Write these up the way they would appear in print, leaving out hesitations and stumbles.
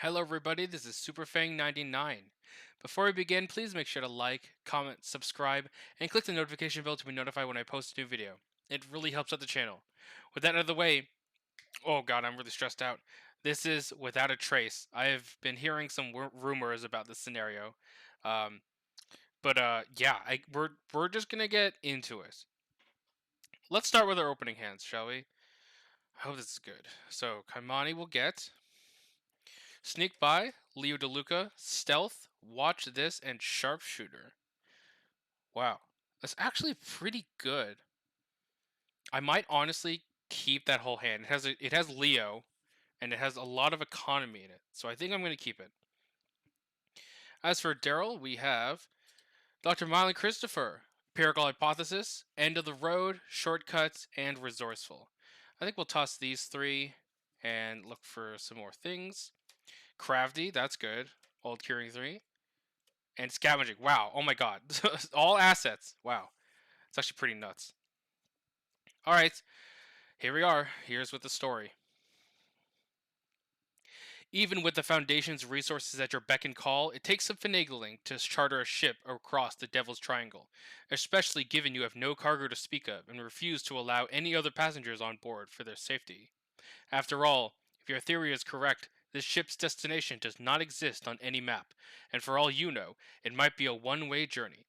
Hello everybody, this is SuperFang99. Before we begin, please make sure to like, comment, subscribe, and click the notification bell to be notified when I post a new video. It really helps out the channel. With that out of the way, oh god, I'm really stressed out. This is Without a Trace. I have been hearing some rumors about this scenario. Um, yeah, we're just gonna get into it. Let's start with our opening hands, shall we? I hope this is good. So, Kaimani will get Sneak By, Leo DeLuca, Stealth, Watch This, and Sharpshooter. Wow. That's actually pretty good. I might honestly keep that whole hand. It has Leo, and it has a lot of economy in it. So I think I'm going to keep it. As for Daryl, we have Dr. Miley Christopher, Empirical Hypothesis, End of the Road, Shortcuts, and Resourceful. I think we'll toss these three and look for some more things. Crafty, that's good. Old Curing 3. And Scavenging. Wow. Oh my god. All assets. Wow. It's actually pretty nuts. Alright. Here we are. Here's with the story. Even with the Foundation's resources at your beck and call, it takes some finagling to charter a ship across the Devil's Triangle, especially given you have no cargo to speak of and refuse to allow any other passengers on board for their safety. After all, if your theory is correct, this ship's destination does not exist on any map, and for all you know, it might be a one-way journey.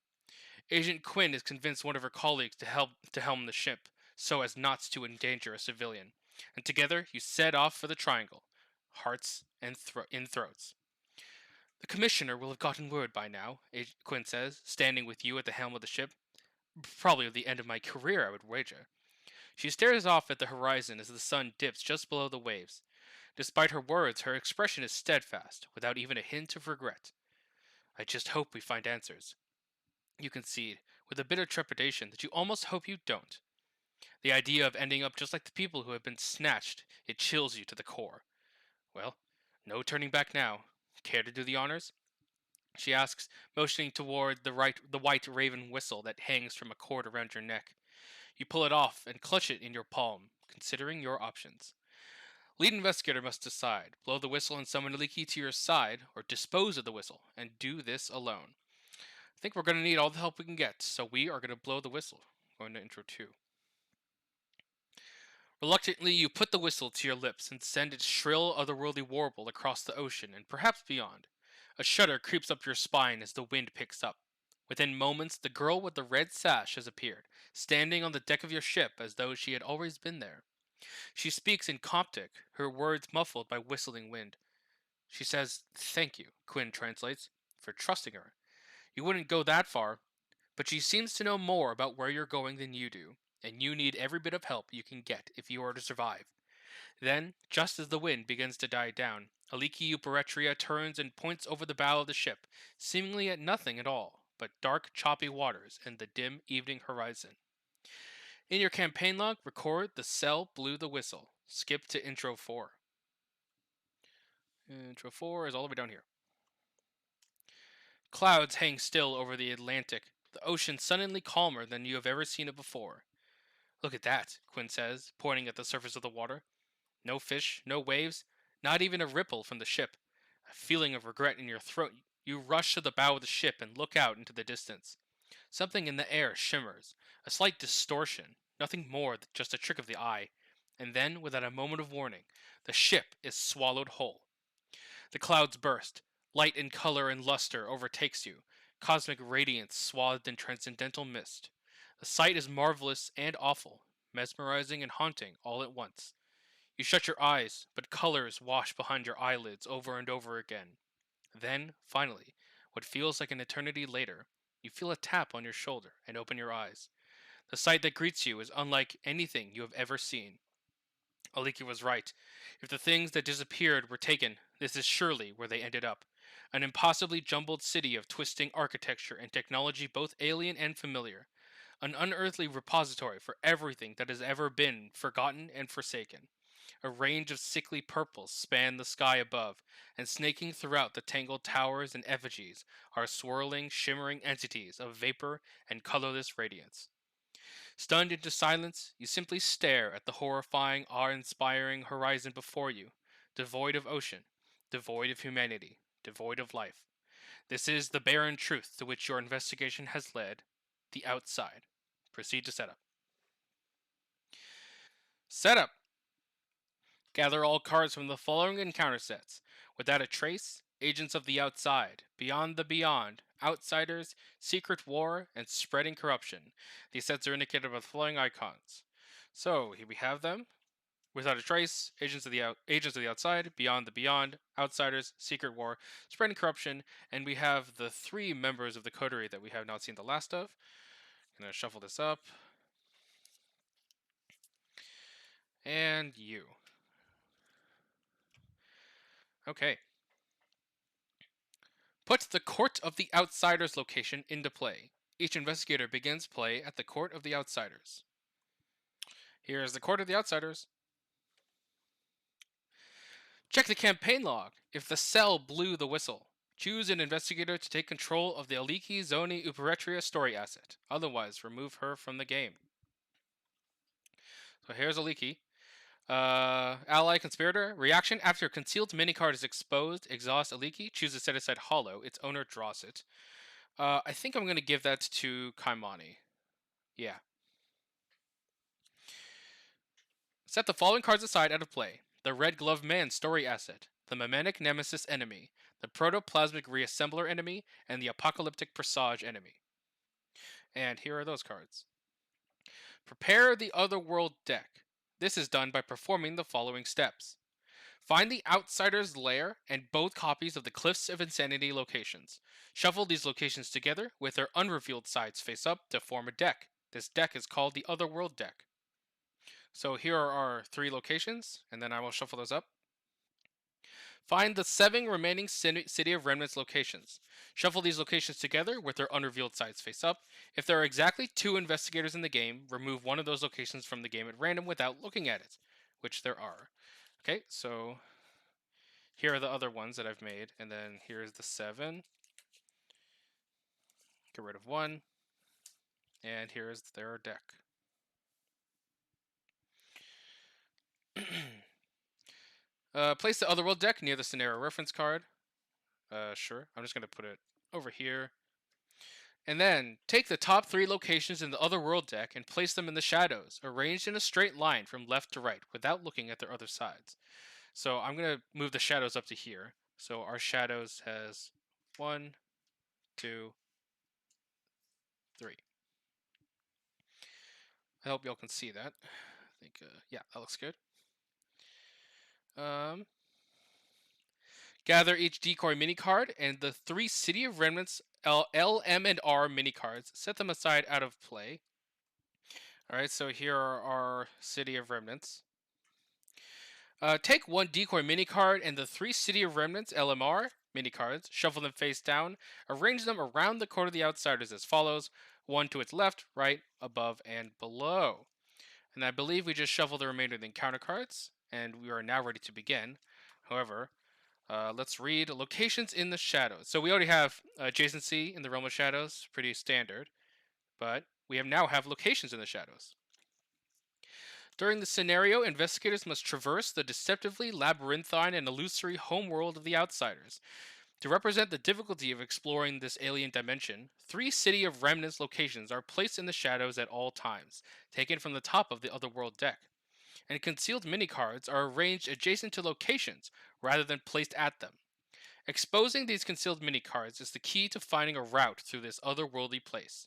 Agent Quinn is convinced one of her colleagues to helm the ship, so as not to endanger a civilian, and together you set off for the Triangle, hearts and in throats. The commissioner will have gotten word by now, Quinn says, standing with you at the helm of the ship. Probably at the end of my career, I would wager. She stares off at the horizon as the sun dips just below the waves. Despite her words, her expression is steadfast, without even a hint of regret. I just hope we find answers. You concede, with a bit of trepidation that you almost hope you don't. The idea of ending up just like the people who have been snatched, it chills you to the core. Well, no turning back now. Care to do the honors? She asks, motioning toward the white raven whistle that hangs from a cord around your neck. You pull it off and clutch it in your palm, considering your options. Lead investigator must decide, blow the whistle and summon Aliki to your side, or dispose of the whistle, and do this alone. I think we're going to need all the help we can get, so we are going to blow the whistle. Going to intro 2. Reluctantly, you put the whistle to your lips and send its shrill, otherworldly warble across the ocean and perhaps beyond. A shudder creeps up your spine as the wind picks up. Within moments, the girl with the red sash has appeared, standing on the deck of your ship as though she had always been there. She speaks in Coptic, her words muffled by whistling wind. She says, "Thank you," Quinn translates, "for trusting her. You wouldn't go that far, but she seems to know more about where you're going than you do, and you need every bit of help you can get if you are to survive." Then, just as the wind begins to die down, Aliki Euparetria turns and points over the bow of the ship, seemingly at nothing at all but dark, choppy waters and the dim evening horizon. In your campaign log, record the cell blew the whistle. Skip to intro 4. Intro 4 is all the way down here. Clouds hang still over the Atlantic, the ocean suddenly calmer than you have ever seen it before. Look at that, Quinn says, pointing at the surface of the water. No fish, no waves, not even a ripple from the ship. A feeling of regret in your throat. You rush to the bow of the ship and look out into the distance. Something in the air shimmers, a slight distortion, nothing more than just a trick of the eye. And then, without a moment of warning, the ship is swallowed whole. The clouds burst. Light and color and luster overtakes you, cosmic radiance swathed in transcendental mist. The sight is marvelous and awful, mesmerizing and haunting all at once. You shut your eyes, but colors wash behind your eyelids over and over again. Then, finally, what feels like an eternity later, you feel a tap on your shoulder and open your eyes. The sight that greets you is unlike anything you have ever seen. Aliki was right. If the things that disappeared were taken, this is surely where they ended up. An impossibly jumbled city of twisting architecture and technology both alien and familiar. An unearthly repository for everything that has ever been forgotten and forsaken. A range of sickly purples span the sky above, and snaking throughout the tangled towers and effigies are swirling, shimmering entities of vapor and colorless radiance. Stunned into silence, you simply stare at the horrifying, awe-inspiring horizon before you, devoid of ocean, devoid of humanity, devoid of life. This is the barren truth to which your investigation has led. The outside. Proceed to setup. Setup. Gather all cards from the following encounter sets. Without a trace, Agents of the Outside, Beyond the Beyond, Outsiders, Secret War, and Spreading Corruption. These sets are indicated by the following icons. So here we have them. Without a Trace, Agents of the Outside, Beyond the Beyond, Outsiders, Secret War, Spreading Corruption, and we have the 3 members of the coterie that we have not seen the last of. I'm gonna shuffle this up. And you. Okay. Put the Court of the Outsiders location into play. Each investigator begins play at the Court of the Outsiders. Here is the Court of the Outsiders. Check the campaign log. If the cell blew the whistle, choose an investigator to take control of the Aliki Zoni Uperetria story asset. Otherwise, remove her from the game. So here's Aliki. Ally Conspirator. Reaction after a concealed minicard is exposed. Exhaust Aliki. Choose a set aside hollow. Its owner draws it. I think I'm going to give that to Kaimani. Yeah. Set the following cards aside out of play. The Red Glove Man story asset. The Memenic Nemesis enemy. The Protoplasmic Reassembler enemy. And the Apocalyptic Presage enemy. And here are those cards. Prepare the Otherworld deck. This is done by performing the following steps. Find the Outsider's lair and both copies of the Cliffs of Insanity locations. Shuffle these locations together with their unrevealed sides face up to form a deck. This deck is called the Otherworld deck. So here are our 3 locations, and then I will shuffle those up. Find the 7 remaining City of Remnants locations. Shuffle these locations together with their unrevealed sides face up. If there are exactly 2 investigators in the game, remove one of those locations from the game at random without looking at it, which there are. Okay, so here are the other ones that I've made, and then here's the 7. Get rid of 1, and here's their deck. Place the Otherworld deck near the scenario reference card. Sure. I'm just going to put it over here. And then, take the top 3 locations in the Otherworld deck and place them in the shadows, arranged in a straight line from left to right, without looking at their other sides. So I'm going to move the shadows up to here. So our shadows has 1, 2, 3. I hope y'all can see that. I think, yeah, that looks good. Gather each decoy mini card and the 3 City of Remnants L, M, and R mini cards. Set them aside out of play. Alright, so here are our City of Remnants. Take 1 decoy mini card and the 3 City of Remnants LMR mini cards. Shuffle them face down. Arrange them around the Court of the Outsiders as follows. 1 to its left, right, above, and below. And I believe we just shuffled the remainder of the encounter cards, and we are now ready to begin. However, let's read locations in the shadows. So we already have adjacency in the realm of shadows, pretty standard, but we now have locations in the shadows. During the scenario, investigators must traverse the deceptively labyrinthine and illusory homeworld of the Outsiders. To represent the difficulty of exploring this alien dimension, 3 City of Remnants locations are placed in the shadows at all times, taken from the top of the Otherworld deck. And concealed mini-cards are arranged adjacent to locations, rather than placed at them. Exposing these concealed mini-cards is the key to finding a route through this otherworldly place.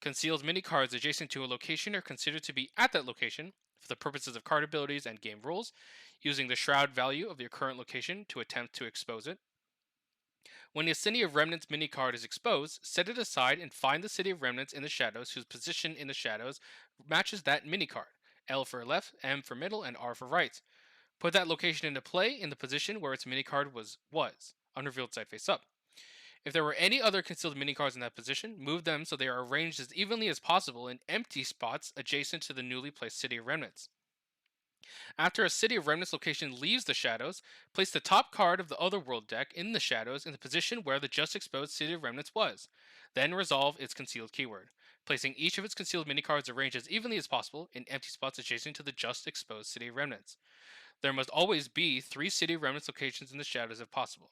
Concealed mini-cards adjacent to a location are considered to be at that location, for the purposes of card abilities and game rules, using the shroud value of your current location to attempt to expose it. When the City of Remnants mini card is exposed, set it aside and find the City of Remnants in the shadows whose position in the shadows matches that mini card. L for left, M for middle, and R for right. Put that location into play in the position where its mini card was, unrevealed side face up. If there were any other concealed mini cards in that position, move them so they are arranged as evenly as possible in empty spots adjacent to the newly placed City of Remnants. After a City of Remnants location leaves the shadows, place the top card of the Otherworld deck in the shadows in the position where the just exposed City of Remnants was. Then resolve its concealed keyword, placing each of its concealed mini cards arranged as evenly as possible in empty spots adjacent to the just exposed City of Remnants. There must always be 3 City of Remnants locations in the shadows if possible.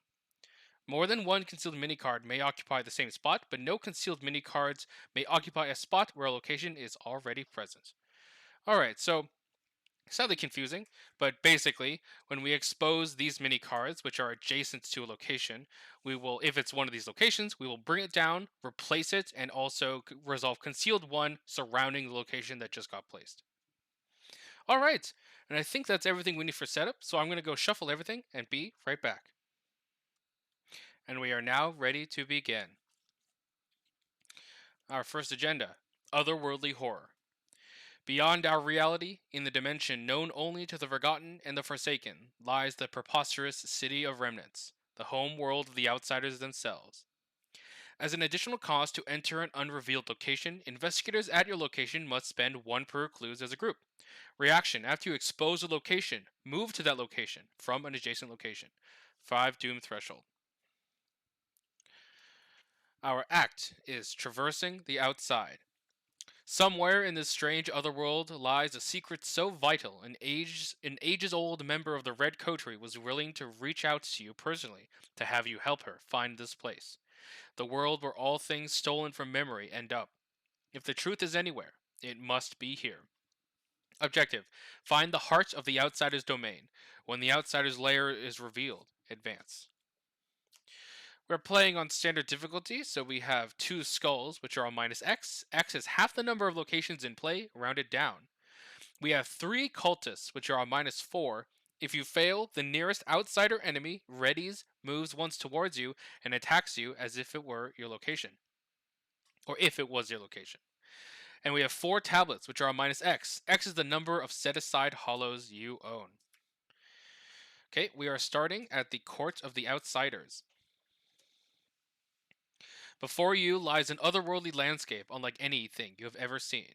More than one concealed mini card may occupy the same spot, but no concealed mini cards may occupy a spot where a location is already present. Alright, so slightly confusing, but basically, when we expose these mini cards, which are adjacent to a location, we will, if it's one of these locations, we will bring it down, replace it, and also resolve concealed one surrounding the location that just got placed. All right, and I think that's everything we need for setup, so I'm going to go shuffle everything and be right back. And we are now ready to begin. Our first agenda, Otherworldly Horror. Beyond our reality, in the dimension known only to the forgotten and the forsaken, lies the preposterous City of Remnants, the home world of the outsiders themselves. As an additional cost to enter an unrevealed location, investigators at your location must spend 1 per clues as a group. Reaction: after you expose a location, move to that location from an adjacent location. 5 doom threshold. Our act is traversing the outside. Somewhere in this strange otherworld lies a secret so vital an ages-old member of the Red Coterie was willing to reach out to you personally to have you help her find this place. The world where all things stolen from memory end up. If the truth is anywhere, it must be here. Objective: find the heart of the outsider's domain. When the outsider's lair is revealed, advance. We're playing on standard difficulty, so we have 2 skulls, which are on minus X. X is half the number of locations in play, rounded down. We have 3 cultists, which are on minus 4. If you fail, the nearest outsider enemy readies, moves once towards you, and attacks you as if it were your location. Or if it was your location. And we have 4 tablets, which are on minus X. X is the number of set-aside hollows you own. Okay, we are starting at the Court of the Outsiders. Before you lies an otherworldly landscape unlike anything you have ever seen.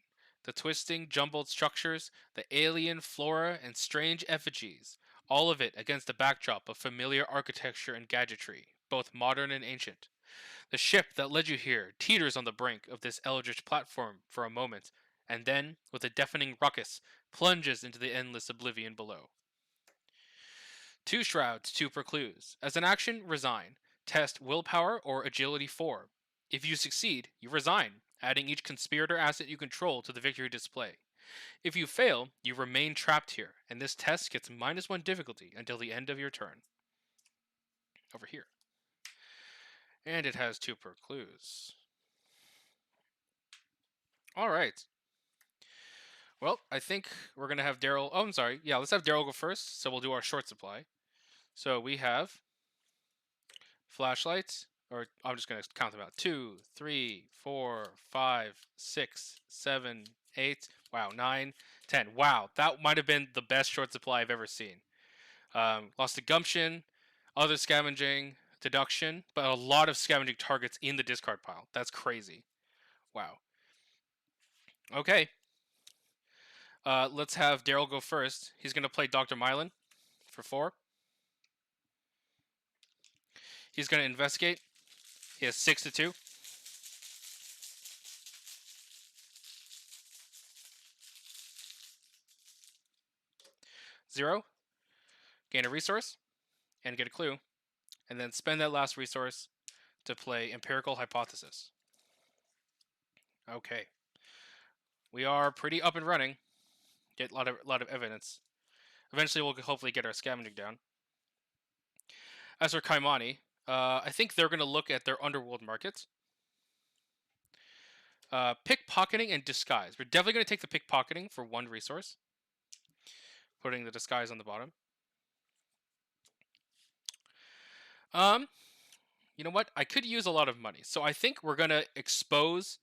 The twisting, jumbled structures, the alien flora, and strange effigies, all of it against a backdrop of familiar architecture and gadgetry, both modern and ancient. The ship that led you here teeters on the brink of this eldritch platform for a moment, and then, with a deafening ruckus, plunges into the endless oblivion below. 2 shrouds, 2 per clues. As an action, resign. Test willpower or agility 4. If you succeed, you resign, adding each conspirator asset you control to the victory display. If you fail, you remain trapped here, and this test gets minus 1 difficulty until the end of your turn. Over here. And it has 2 per clues. Alright. Well, I think we're going to have Daryl... Oh, I'm sorry. Yeah, let's have Daryl go first, so we'll do our short supply. So we have flashlights, or I'm just going to count them out. 2, 3, 4, 5, 6, 7, 8. Wow, 9, 10. Wow, that might have been the best short supply I've ever seen. Lost to gumption, other scavenging, deduction, but a lot of scavenging targets in the discard pile. That's crazy. Wow. Okay. Let's have Daryl go first. He's going to play Dr. Mylan for 4. He's going to investigate. He has 6 to 2. Zero. Gain a resource and get a clue, and then spend that last resource to play Empirical Hypothesis. Okay. We are pretty up and running. Get a lot of evidence. Eventually, we'll hopefully get our scavenging down. As for Kaimani, I think they're going to look at their underworld markets. Pickpocketing and disguise. We're definitely going to take the pickpocketing for 1 resource. Putting the disguise on the bottom. You know what? I could use a lot of money. So I think we're going to expose,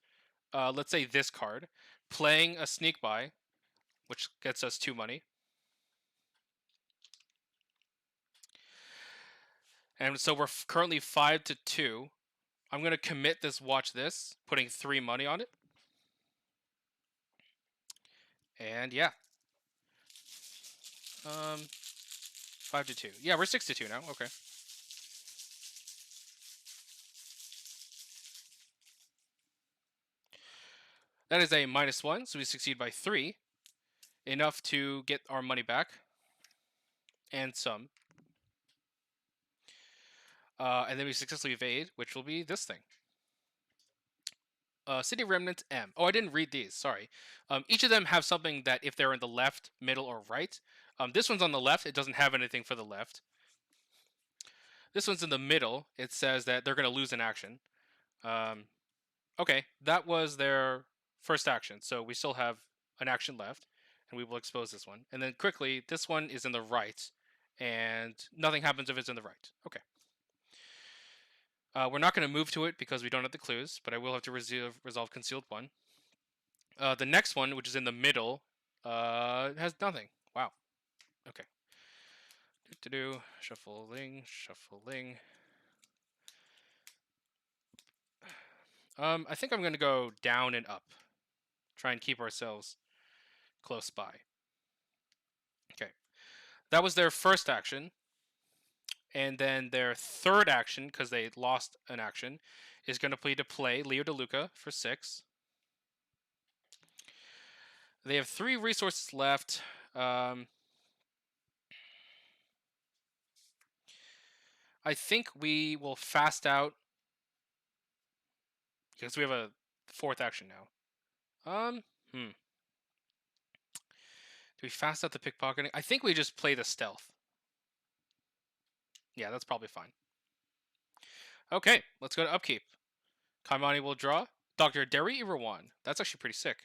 let's say this card, playing a sneak buy, which gets us 2 money. And so we're currently 5 to 2. I'm going to commit this watch this, putting 3 money on it. And yeah. 5 to 2. Yeah, we're 6 to 2 now. Okay. That is a -1, so we succeed by 3. Enough to get our money back. and some. And then we successfully evade, which will be this thing. City Remnants M. Oh, I didn't read these. Sorry. Each of them have something that if they're in the left, middle, or right. This one's on the left. It doesn't have anything for the left. This one's in the middle. It says that they're going to lose an action. Okay, that was their first action. So we still have an action left, and we will expose this one. And then quickly, this one is in the right, and nothing happens if it's in the right. Okay. We're not going to move to it because we don't have the clues, but I will have to resolve concealed one. The next one, which is in the middle, has nothing. Wow. Okay. Do shuffling, shuffling. I think I'm going to go down and up. Try and keep ourselves close by. Okay. That was their first action. And then their third action, because they lost an action, is going to play Leo DeLuca for 6. They have 3 resources left. I think we will fast out because we have a 4th action now. Do we fast out the pickpocketing? I think we just play the stealth. Yeah, that's probably fine. Okay, let's go to upkeep. Kaimani will draw. Dr. Derry Irawan. That's actually pretty sick.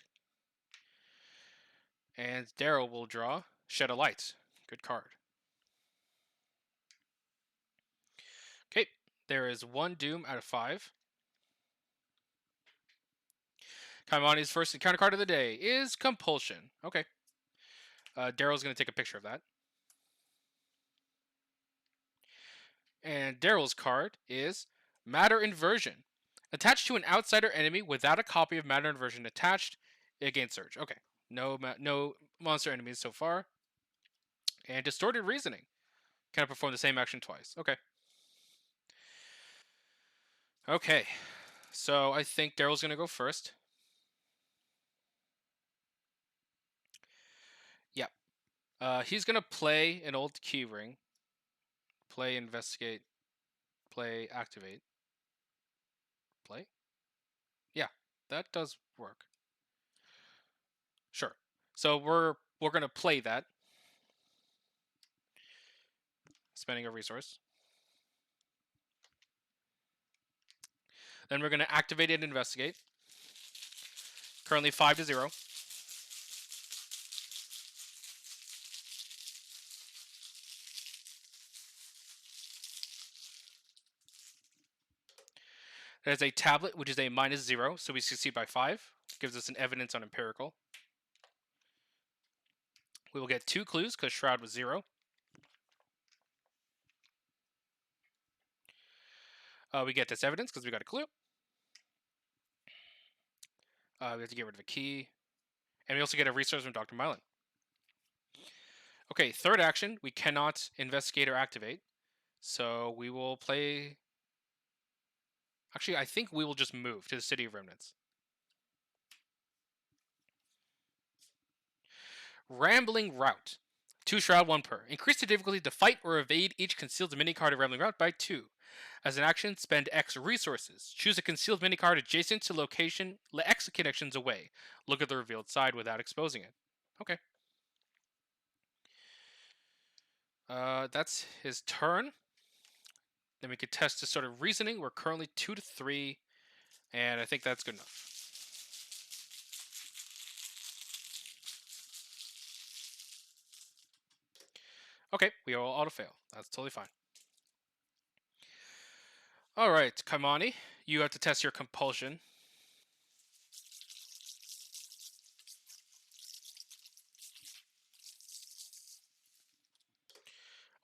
And Daryl will draw Shed a Light. Good card. Okay, there is 1 Doom out of 5. Kaimani's first encounter card of the day is Compulsion. Okay. Daryl's going to take a picture of that. And Daryl's card is Matter Inversion. Attached to an outsider enemy without a copy of Matter Inversion attached, it gains Surge. Okay. No monster enemies so far. And Distorted Reasoning. Can I perform the same action twice? Okay. Okay. So I think Daryl's going to go first. Yep. He's going to play an old key ring. Play Investigate. Play Activate. Play? Yeah, that does work. Sure. So we're going to play that. Spending a resource. Then we're going to activate and investigate. Currently 5-0. There's a tablet, which is a -0, so we succeed by 5. Gives us an evidence on empirical. We will get 2 clues because Shroud was 0. We get this evidence because we got a clue. We have to get rid of a key. And we also get a resource from Dr. Mylan. Okay, third action. We cannot investigate or activate. So we will play... Actually, I think we will just move to the City of Remnants. Rambling Route. 2 Shroud, 1 per. Increase the difficulty to fight or evade each concealed mini card of Rambling Route by 2. As an action, spend X resources. Choose a concealed mini card adjacent to location X connections away. Look at the revealed side without exposing it. Okay. That's his turn. Then we could test this sort of reasoning. We're currently 2-3, and I think that's good enough. Okay, we will auto-fail. That's totally fine. Alright, Kaimani, you have to test your compulsion.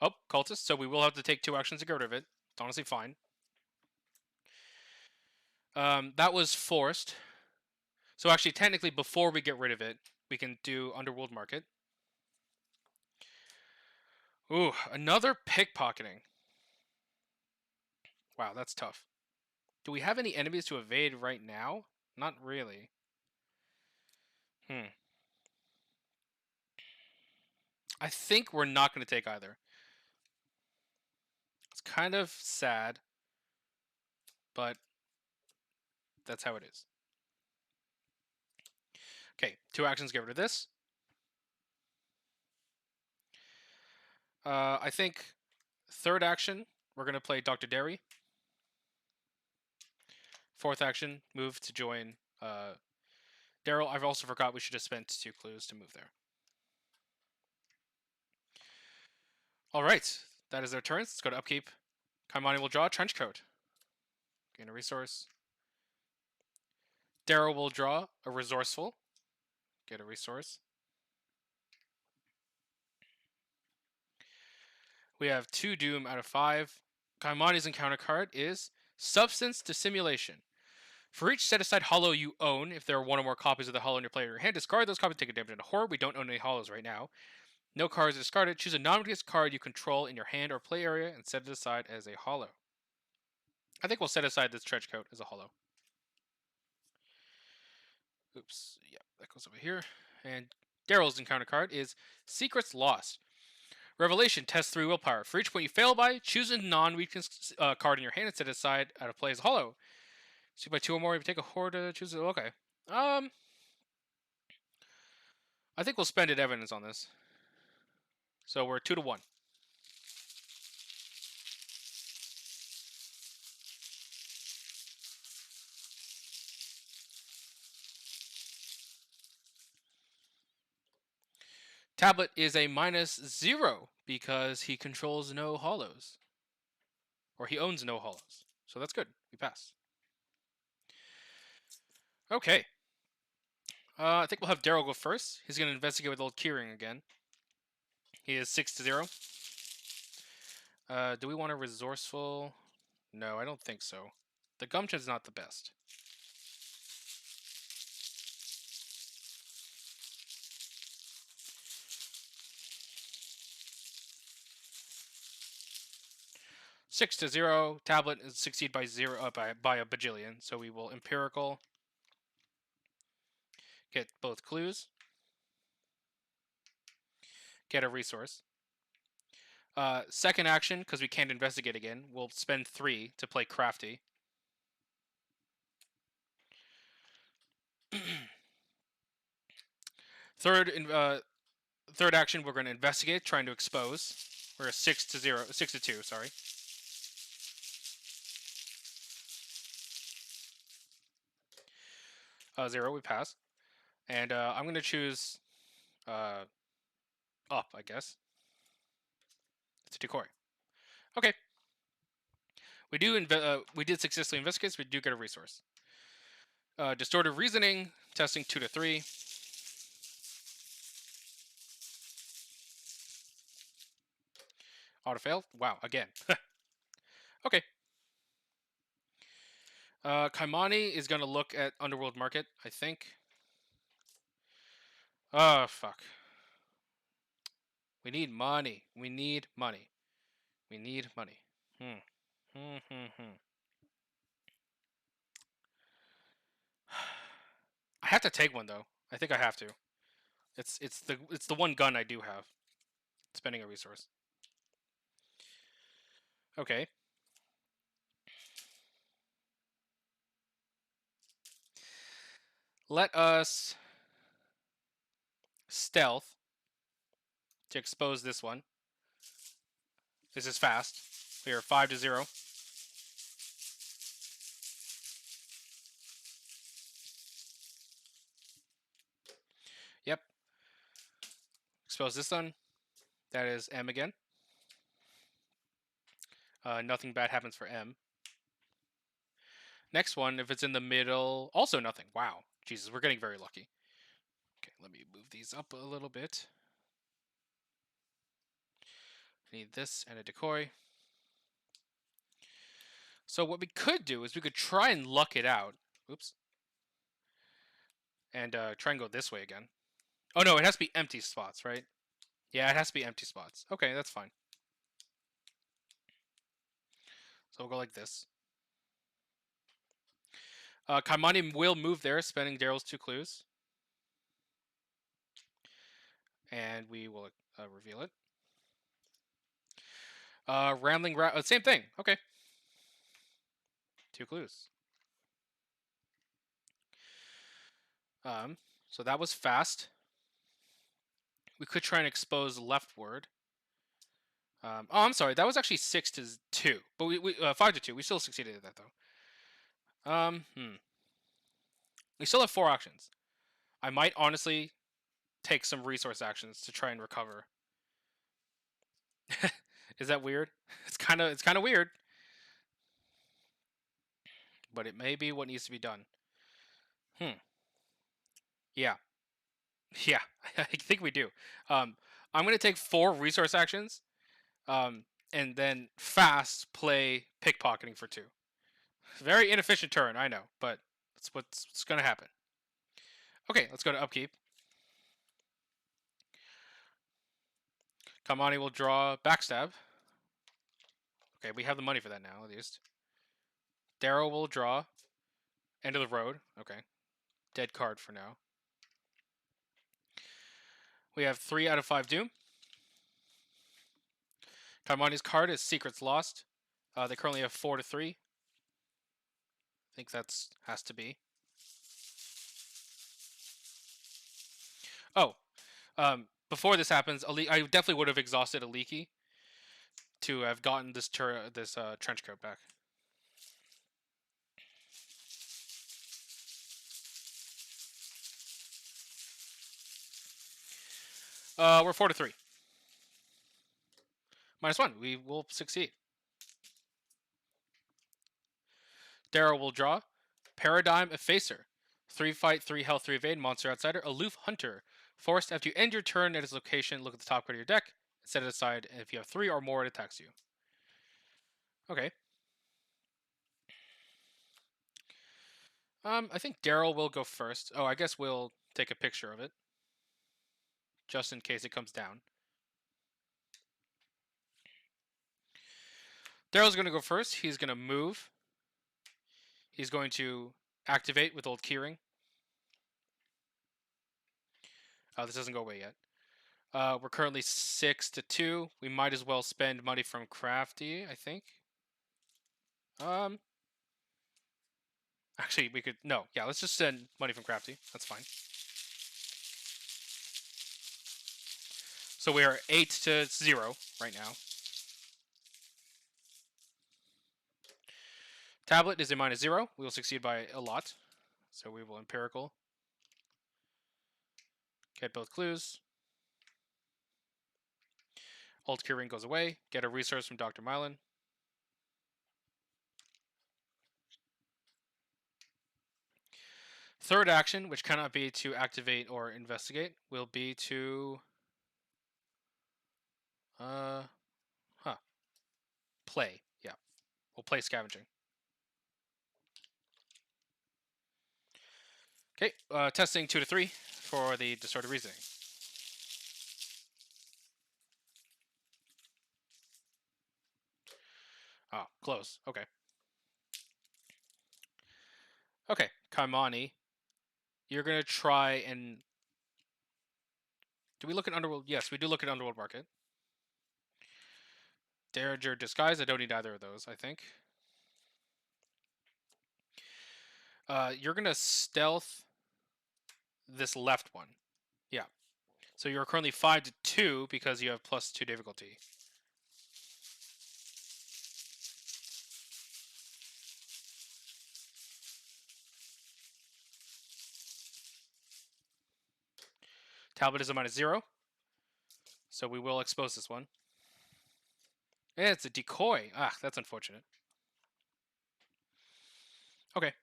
Oh, cultist, so we will have to take 2 actions to get rid of it. It's honestly fine. That was forced. So actually, technically, before we get rid of it, we can do Underworld Market. Ooh, another pickpocketing. Wow, that's tough. Do we have any enemies to evade right now? Not really. I think we're not going to take either. It's kind of sad, but that's how it is. Okay, 2 actions, get rid of this. I think 3rd action, we're going to play Dr. Derry. 4th action, move to join Daryl. I've also forgot we should have spent 2 clues to move there. All right, that is their turns. Let's go to upkeep. Kaimani will draw a trench coat. Gain a resource. Daryl will draw a resourceful. Get a resource. We have 2 doom out of 5. Kaimani's encounter card is Substance Dissimulation. For each set-aside hollow you own, if there are 1 or more copies of the hollow in your player in your hand, discard those copies, take a damage in a horror. We don't own any hollows right now. No cards are discarded. Choose a non-reduced card you control in your hand or play area and set it aside as a hollow. I think we'll set aside this trench coat as a hollow. Oops. Yep, that goes over here. And Daryl's encounter card is Secrets Lost. Revelation, test 3 willpower. For each point you fail by, choose a non-weakness card in your hand and set it aside out of play as a hollow. So you buy 2 or more, you take a horde to choose it. Okay. I think we'll spend it evidence on this. So we're 2 to 1. Tablet is a -0 because he controls no hollows. Or he owns no hollows. So that's good. We pass. Okay. I think we'll have Daryl go first. He's going to investigate with old Keyring again. He is 6 to 0. Do we want a resourceful? No, I don't think so. The Gumchin's not the best. Six to 0. Tablet is succeed by by a bajillion. So we will empirical. Get both clues. Get a resource. Second action, because we can't investigate again, we'll spend 3 to play Crafty. Third action, we're going to investigate, trying to expose. We're a 6 to 2, sorry. Zero, we pass. And I'm going to choose up, I guess. It's a decoy. Okay. We did successfully investigate, so we do get a resource. Distorted reasoning, testing 2 to 3. Auto fail. Wow, again. Okay. Kaimani is going to look at Underworld Market, I think. Oh, fuck. We need money. We need money. We need money. I have to take one though. I think I have to. It's the one gun I do have. Spending a resource. Okay. Let us stealth to expose this one. This is fast. We are 5 to 0. Yep. Expose this one. That is M again. Nothing bad happens for M. Next one, if it's in the middle, also nothing. Wow. Jesus, we're getting very lucky. Okay, let me move these up a little bit. I need this and a decoy. So what we could do is we could try and luck it out. Oops. And try and go this way again. Oh no, it has to be empty spots, right? Yeah, it has to be empty spots. Okay, that's fine. So we'll go like this. Kaimani will move there, spending Daryl's 2 clues. And we will reveal it. Same thing. Okay. 2 clues. So that was fast. We could try and expose leftward. Oh, I'm sorry. That was actually 6-2, but we 5-2. We still succeeded at that though. We still have 4 actions. I might honestly take some resource actions to try and recover. Is that weird? It's kind of weird, but it may be what needs to be done. Yeah. Yeah. I think we do. I'm going to take 4 resource actions and then fast play pickpocketing for 2. Very inefficient turn, I know, but that's what's going to happen. Okay, let's go to upkeep. Kamani will draw backstab. Okay, we have the money for that now, at least. Darrow will draw end of the road. Okay. Dead card for now. We have 3 out of 5 Doom. Kamani's card is Secrets Lost. They currently have 4-3. I think that's has to be. Oh, before this happens, I definitely would have exhausted a leaky to have gotten this trench coat back. We're 4-3. -1. We will succeed. Darrow will draw. Paradigm Effacer. 3 fight, 3 health, 3 evade. Monster outsider. Aloof Hunter. Forced after you end your turn at its location, look at the top card of your deck, set it aside, and if you have 3 or more, it attacks you. Okay. I think Darrow will go first. Oh, I guess we'll take a picture of it, just in case it comes down. Darrow's going to go first. He's going to move. He's going to activate with old keyring. Oh, this doesn't go away yet. We're currently 6-2. We might as well spend money from Crafty, I think. Actually, we could... No, yeah, let's just send money from Crafty. That's fine. So we are 8-0 right now. Tablet is a -0. We will succeed by a lot. So we will Empirical. Get both clues. Old Keyring goes away. Get a resource from Dr. Mylan. Third action, which cannot be to activate or investigate, will be to... Play. Yeah. We'll play Scavenging. Okay, testing 2-3 for the Distorted Reasoning. Oh, close. Okay. Okay, Kaimani. You're going to try and... Do we look at Underworld? Yes, we do look at Underworld Market. Derringer Disguise. I don't need either of those, I think. You're going to stealth this left one. Yeah. So you're currently 5-2 because you have +2 difficulty. Talbot is a -0. So we will expose this one. Yeah, it's a decoy. Ah, that's unfortunate. Okay.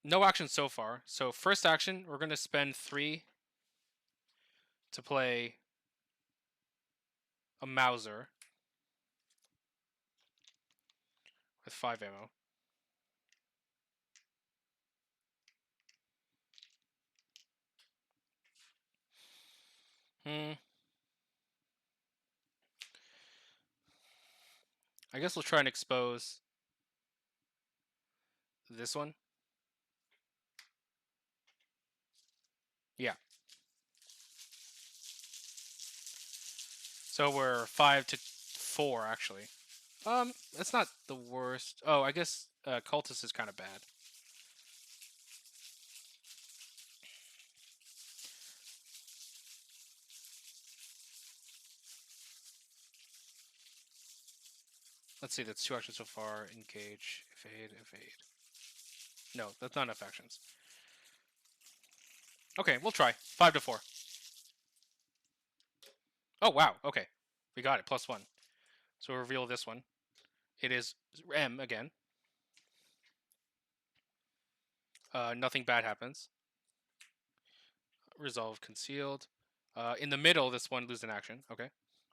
No action so far. So first action, we're going to spend 3 to play a Mauser with 5 ammo. I guess we'll try and expose this one. Yeah. So we're 5-4. 4, actually. That's not the worst. Oh, I guess Cultist is kind of bad. Let's see, that's 2 actions so far. Engage, evade, evade. No, that's not enough actions. Okay, we'll try. 5 to 4. Oh, wow. Okay. We got it. +1. So we'll reveal this one. It is M again. Nothing bad happens. Resolve concealed. In the middle, this one loses an action. Okay.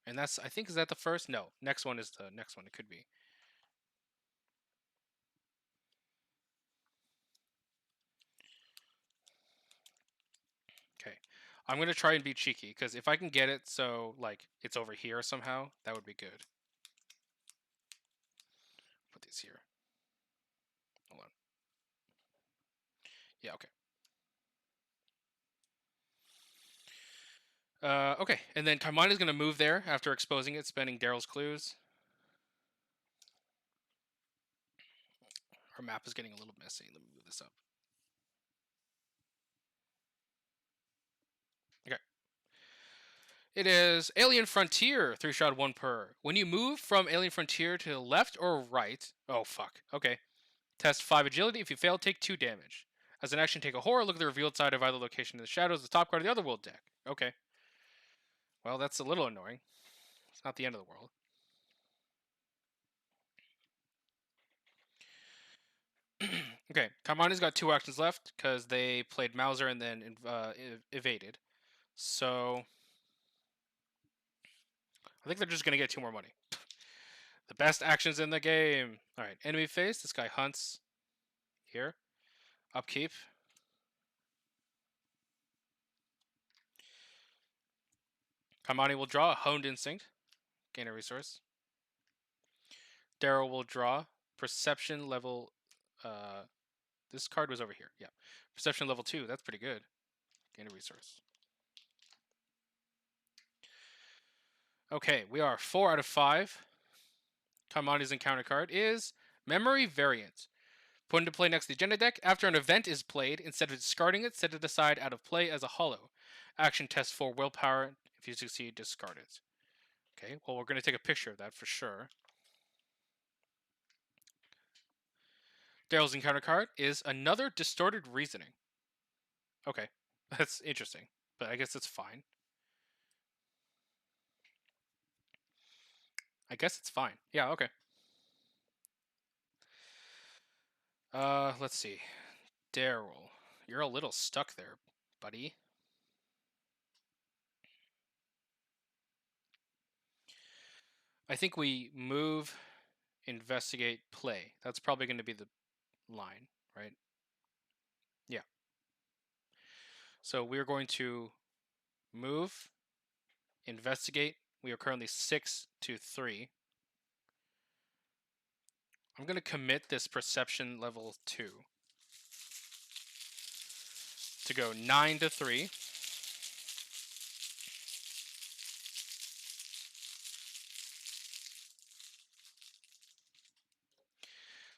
And that's, I think, is that the first? No. Next one is the next one. It could be. Okay. I'm going to try and be cheeky, because if I can get it so, like, it's over here somehow, that would be good. Put these here. Hold on. Yeah, okay. Okay, and then Kaimani is going to move there after exposing it, spending Daryl's clues. Our map is getting a little messy. Let me move this up. Okay. It is Alien Frontier, 3-shot, 1 per. When you move from Alien Frontier to the left or right... Oh, fuck. Okay. Test 5 agility. If you fail, take 2 damage. As an action, take a horror. Look at the revealed side of either location in the shadows, the top card of the other world deck. Okay. Well, that's a little annoying. It's not the end of the world. Okay, Kaimani's got 2 actions left because they played Mauser and then evaded. So I think they're just going to get 2 more money. The best actions in the game. All right, enemy face. This guy hunts here. Upkeep. Kaimani will draw a Honed Instinct. Gain a resource. Daryl will draw Perception level. This card was over here. Yeah. Perception level 2. That's pretty good. Gain a resource. Okay, we are 4 out of 5. Kaimani's encounter card is Memory Variant. Put into play next to the agenda deck. After an event is played, instead of discarding it, set it aside out of play as a hollow. Action test for willpower. If you succeed, discard it. Okay, well, we're going to take a picture of that for sure. Daryl's encounter card is another Distorted Reasoning. Okay, that's interesting, but I guess it's fine. I guess it's fine. Yeah, okay. Let's see. Daryl, you're a little stuck there, buddy. I think we move, investigate, play. That's probably going to be the line, right? Yeah. So we're going to move, investigate. We are currently 6 to 3. I'm going to commit this perception level 2 to go 9 to 3.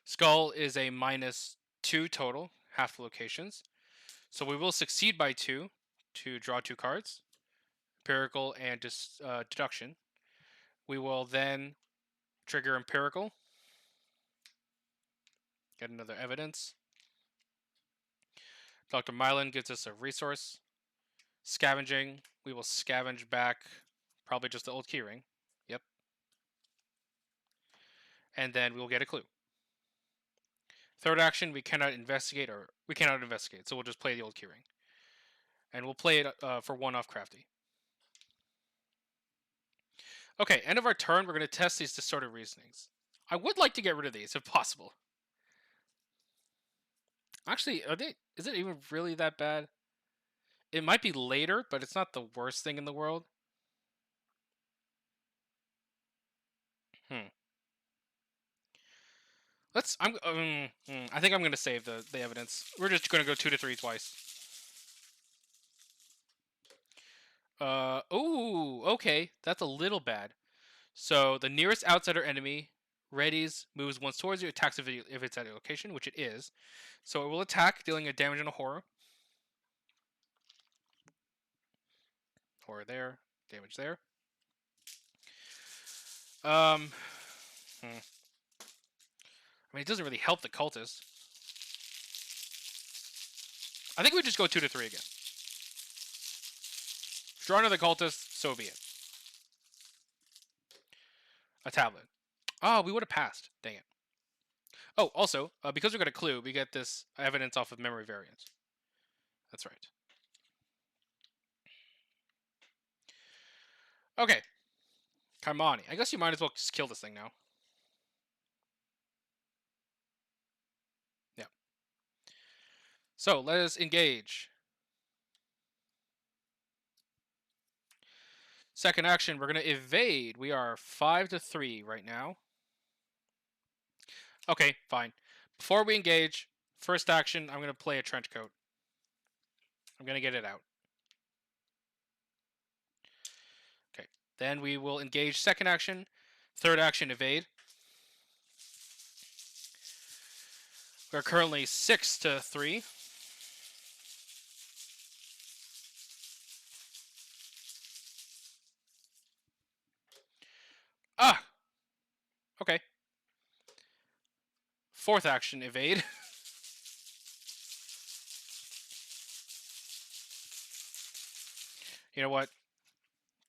Skull is a -2 total, half the locations. So we will succeed by 2 to draw 2 cards, Empirical and Deduction. We will then trigger Empirical, get another evidence. Dr. Mylan gives us a resource. Scavenging, we will scavenge back probably just the old keyring. Yep. And then we will get a clue. Third action, we cannot investigate, so we'll just play the old keyring. And we'll play it for 1 off Crafty. Okay, end of our turn, we're going to test these Distorted Reasonings. I would like to get rid of these, if possible. Actually, is it even really that bad? It might be later, but it's not the worst thing in the world. I think I'm going to save the evidence. We're just going to go 2 to 3 twice. Ooh, okay. That's a little bad. So the nearest outsider enemy readies, moves once towards you, attacks if it's at a location, which it is. So it will attack, dealing a damage and a horror. Horror there, damage there. I mean, it doesn't really help the cultist. I think we just go 2 to 3 again. Draw another cultist, so be it. A tablet. Oh, we would have passed. Dang it. Oh, also, because we got a clue, we get this evidence off of memory variance. That's right. Okay. Kaimani. I guess you might as well just kill this thing now. Yeah. So, let us engage. Second action, we're going to evade. We are 5 to 3 right now. Okay, fine. Before we engage, first action, I'm going to play a trench coat. I'm going to get it out. Okay. Then we will engage second action. Third action, evade. We're currently 6 to 3. Ah! Okay. Fourth action, evade. You know what?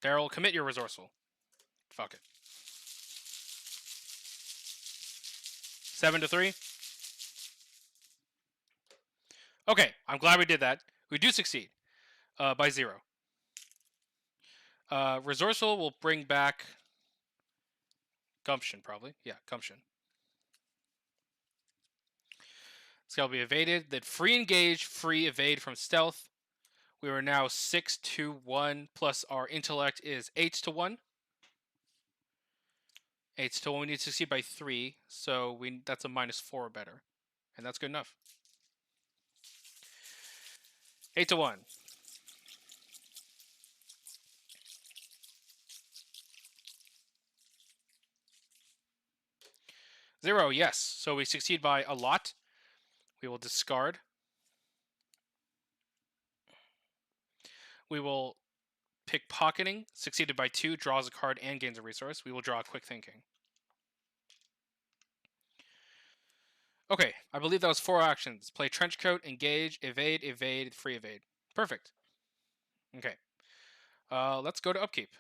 Daryl, commit your resourceful. Fuck it. 7 to 3. Okay, I'm glad we did that. We do succeed. By 0. Resourceful will bring back gumption, probably. Yeah, gumption. It's got to be evaded. Then free engage, free evade from stealth. We are now 6 to 1, plus our intellect is 8 to 1. 8 to 1. We need to succeed by 3, so that's a -4 or better. And that's good enough. 8 to 1. 0, yes. So we succeed by a lot. We will discard. We will pickpocketing, succeeded by 2, draws a card and gains a resource. We will draw quick thinking. Okay, I believe that was 4 actions. Play trenchcoat, engage, evade, free evade. Perfect. Okay. Let's go to upkeep.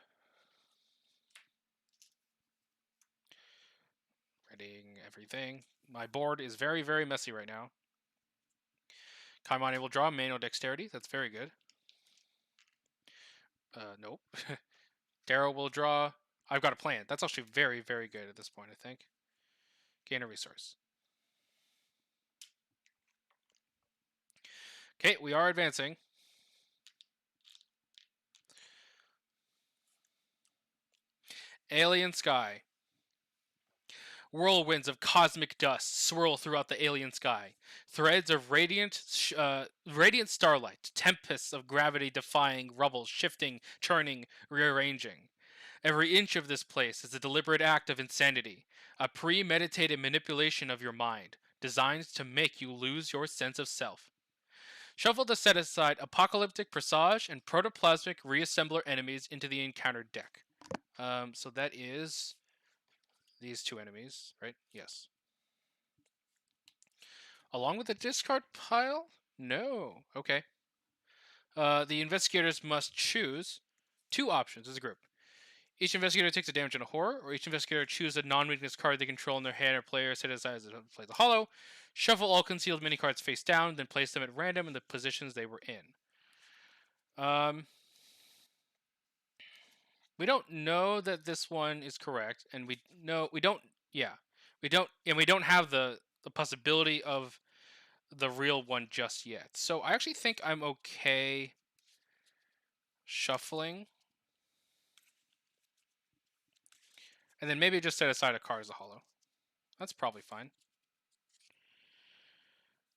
Readying everything. My board is very, very messy right now. Kaimani will draw manual dexterity. That's very good. Nope. Daryl will draw. I've got a plan. That's actually very, very good at this point, I think. Gain a resource. Okay, we are advancing. Alien sky. Whirlwinds of cosmic dust swirl throughout the alien sky. Threads of radiant starlight, tempests of gravity-defying rubble shifting, churning, rearranging. Every inch of this place is a deliberate act of insanity, a premeditated manipulation of your mind, designed to make you lose your sense of self. Shuffle to set aside apocalyptic presage and protoplasmic reassembler enemies into the encountered deck. So that is these 2 enemies, right? Yes. Along with the discard pile? No. Okay. The investigators must choose 2 options as a group. Each investigator takes a damage and a horror, or each investigator chooses a non-weakness card they control in their hand or player set aside as a play the hollow. Shuffle all concealed mini cards face down, then place them at random in the positions they were in. We don't know that this one is correct, and we don't have the possibility of the real one just yet. So I actually think I'm okay shuffling. And then maybe just set aside a card as a hollow. That's probably fine.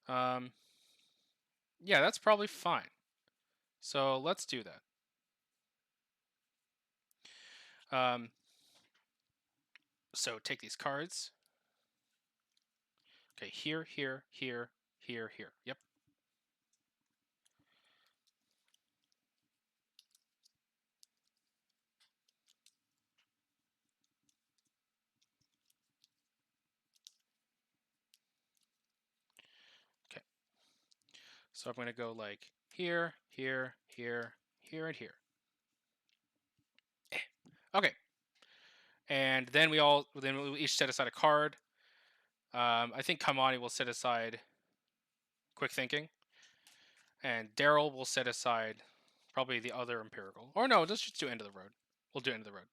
Yeah, that's probably fine. So let's do that. So take these cards. Okay, here, here, here, here, here. Yep. Okay. So I'm going to go like here, here, here, here, and here. Okay. And then we each set aside a card. I think Kamani will set aside Quick Thinking, and Daryl will set aside probably the other Empirical. Or no, let's just do End of the Road. We'll do End of the Road.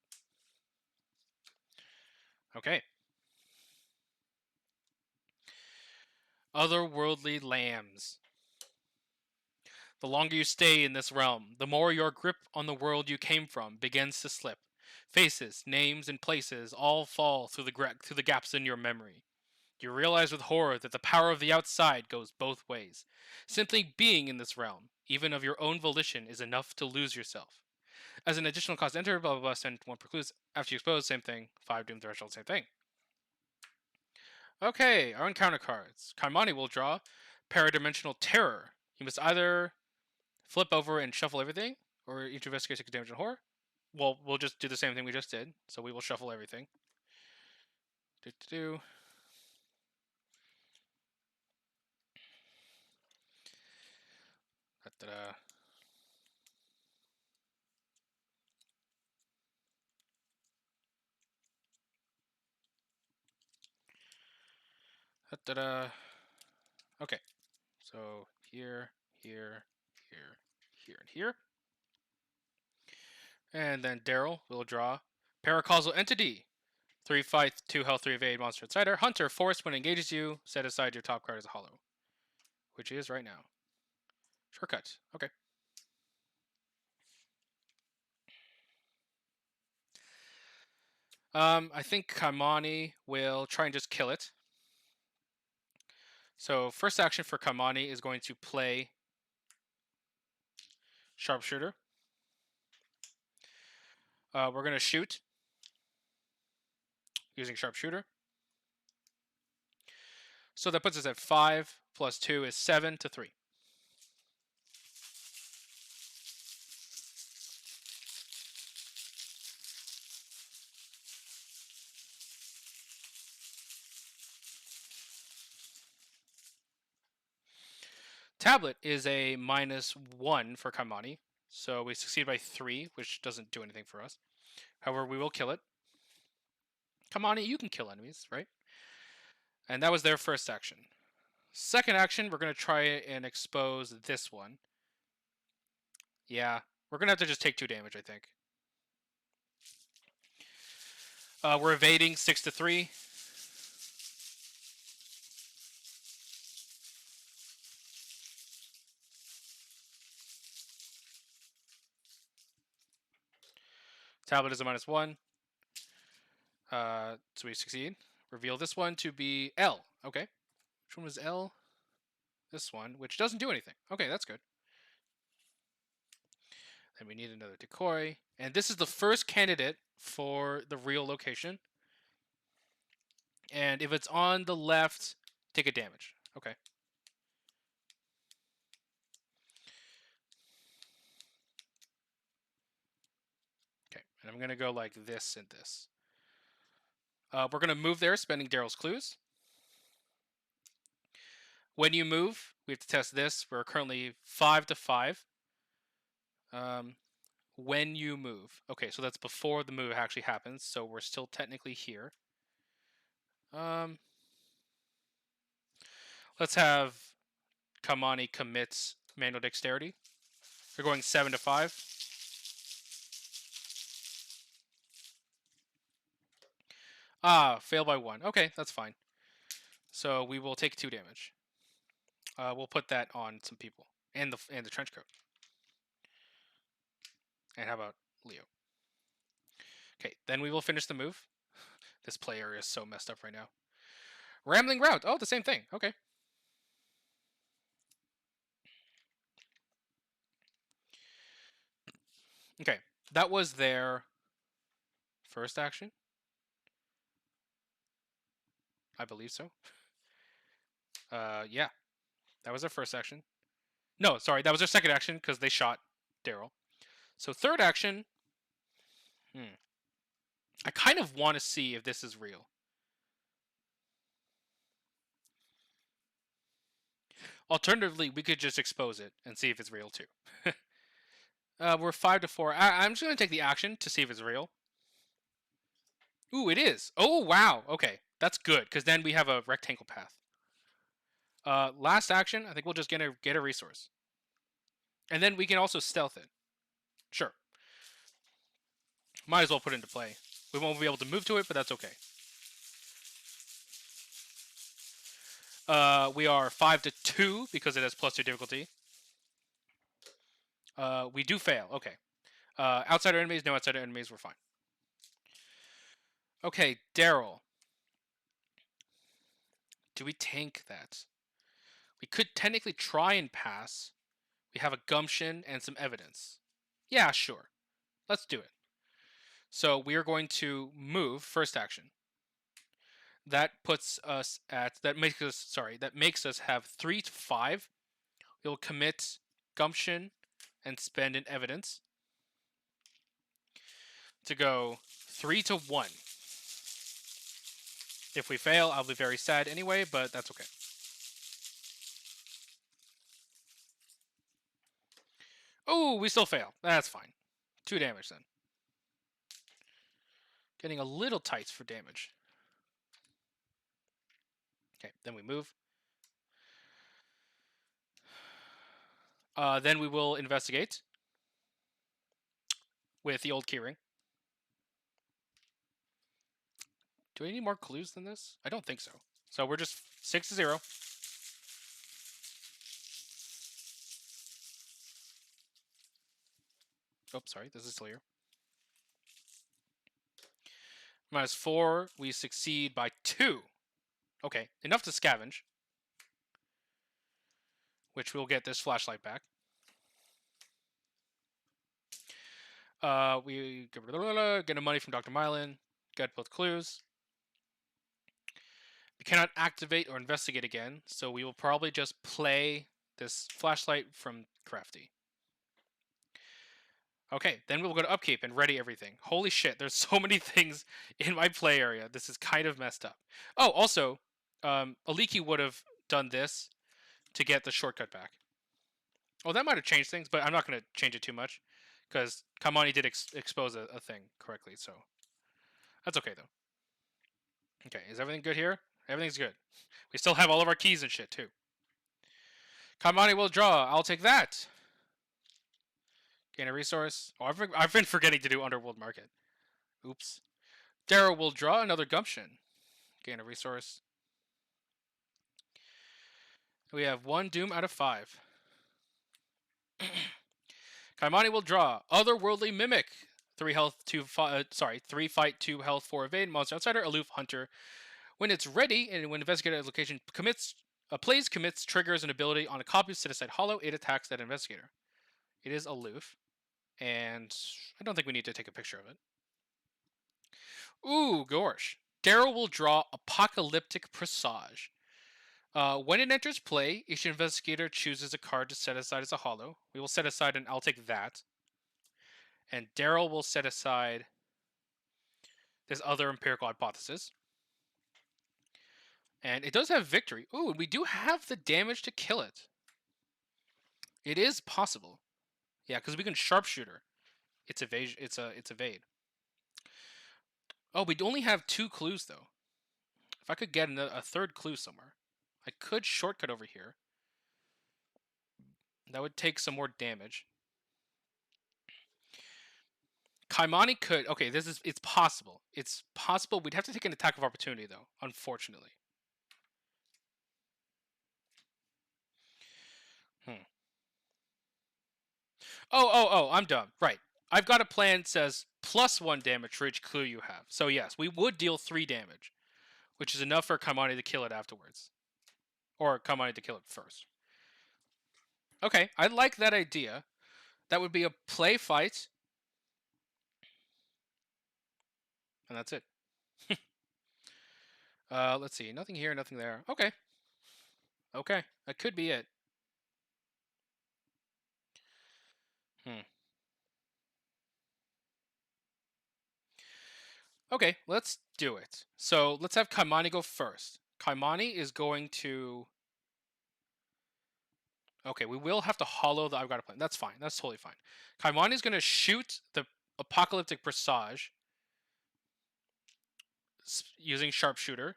Okay. Otherworldly Lambs. The longer you stay in this realm, the more your grip on the world you came from begins to slip. Faces, names, and places all fall through the gaps in your memory. You realize with horror that the power of the outside goes both ways. Simply being in this realm, even of your own volition, is enough to lose yourself. As an additional cost, enter blah blah blah. Spend one precludes after you expose. Same thing. 5 doom threshold. Same thing. Okay, our encounter cards. Kaimani will draw Paradimensional Terror. You must either flip over and shuffle everything, or each investigation take damage and horror. Well, we'll just do the same thing we just did. So we will shuffle everything. Do. Da-da-da. Da-da-da. Okay, so here, here, here, here, and here. And then Daryl will draw Paracausal Entity. 3 fight, 2 health, 3 evade, monster insider. Hunter, force when it engages you, set aside your top card as a hollow. Which is right now. Shortcut. Okay. I think Kamani will try and just kill it. So first action for Kamani is going to play Sharpshooter. We're going to shoot using Sharpshooter. So that puts us at 5 plus 2 is 7 to 3. Tablet is a -1 for Kamani. So we succeed by 3, which doesn't do anything for us. However, we will kill it. Kamani, you can kill enemies, right? And that was their first action. Second action, we're going to try and expose this one. Yeah, we're going to have to just take 2 damage, I think. We're evading 6 to 3. Tablet is a -1. So we succeed. Reveal this one to be L. Okay. Which one was L? This one, which doesn't do anything. Okay, that's good. Then we need another decoy. And this is the first candidate for the real location. And if it's on the left, take a damage. Okay. Okay, and I'm going to go like this and this. We're going to move there, spending Daryl's clues. When you move, we have to test this. We're currently 5 to 5. When you move. Okay, so that's before the move actually happens, so we're still technically here. Let's have Kamani commits manual dexterity. We're going 7 to 5. Fail by 1. Okay, that's fine. So we will take 2 damage. We'll put that on some people and the trench coat. And how about Leo? Okay, then we will finish the move. This play area is so messed up right now. Rambling Route. Oh, the same thing. Okay. Okay, that was their first action. I believe so. Yeah. That was our first action. No, sorry, that was our second action because they shot Daryl. So third action. I kind of want to see if this is real. Alternatively, we could just expose it and see if it's real too. We're 5-4. I'm just going to take the action to see if it's real. Ooh, it is. Oh, wow. Okay, that's good, because then we have a rectangle path. Last action, I think we'll just get a resource. And then we can also stealth it. Sure. Might as well put it into play. We won't be able to move to it, but that's okay. We are 5-2 because it has +2 difficulty. We do fail. Okay. Outsider enemies, no outsider enemies, we're fine. Okay, Daryl. Do we tank that? We could technically try and pass. We have a gumption and some evidence. Yeah, sure. Let's do it. So we are going to move first action. That puts us at that makes us have 3 to 5. We'll commit gumption and spend an evidence to go 3 to 1. If we fail, I'll be very sad anyway, but that's okay. Oh, we still fail. That's fine. 2 damage then. Getting a little tight for damage. Okay, then we move. Then we will investigate with the old keyring. Do we need more clues than this? I don't think so. So we're just 6-0. Oh, sorry, this is still here. -4, we succeed by 2. Okay, enough to scavenge. Which we'll get this flashlight back. We get the money from Dr. Mylan. Get both clues. We cannot activate or investigate again, so we will probably just play this flashlight from Crafty. Okay, then we'll go to upkeep and ready everything. Holy shit, there's so many things in my play area. This is kind of messed up. Oh, also, Aliki would have done this to get the shortcut back. Oh, that might have changed things, but I'm not going to change it too much because Kamani did expose a thing correctly, so that's okay though. Okay, is everything good here? Everything's good. We still have all of our keys and shit too. Kamani will draw. I'll take that. Gain a resource. Oh, I've been forgetting to do Underworld Market. Oops. Daryl will draw another gumption. Gain a resource. We have 1 doom out of 5. Kaimani will draw Otherworldly Mimic. 3 health, 3 fight, 2 health, 4 evade. Monster Outsider, Aloof Hunter. When it's ready, and when Investigator location plays commits triggers an ability on a copy of Set Aside Hollow, it attacks that Investigator. It is aloof, and I don't think we need to take a picture of it. Ooh, gosh. Daryl will draw Apocalyptic Presage. When it enters play, each investigator chooses a card to set aside as a hollow. We will set aside and I'll take that. And Daryl will set aside this other empirical hypothesis. And it does have victory. Ooh, we do have the damage to kill it. It is possible. Yeah, because we can sharpshooter. It's evade. It's evade. Oh, we only have 2 clues though. If I could get a third clue somewhere, I could shortcut over here. That would take some more damage. Kaimani could. Okay, it's possible. It's possible. We'd have to take an attack of opportunity though, unfortunately. Oh, I'm dumb. Right. I've got a plan that says +1 damage for each clue you have. So yes, we would deal 3 damage, which is enough for Kaimani to kill it afterwards. Or Kaimani to kill it first. Okay, I like that idea. That would be a play fight. And that's it. Let's see. Nothing here, nothing there. Okay. Okay. That could be it. Hmm. Okay, let's do it. So let's have Kaimani go first. Kaimani is going to. Okay, we will have to hollow the I've got a plan. That's fine. That's totally fine. Kaimani is going to shoot the Apocalyptic Presage using Sharpshooter,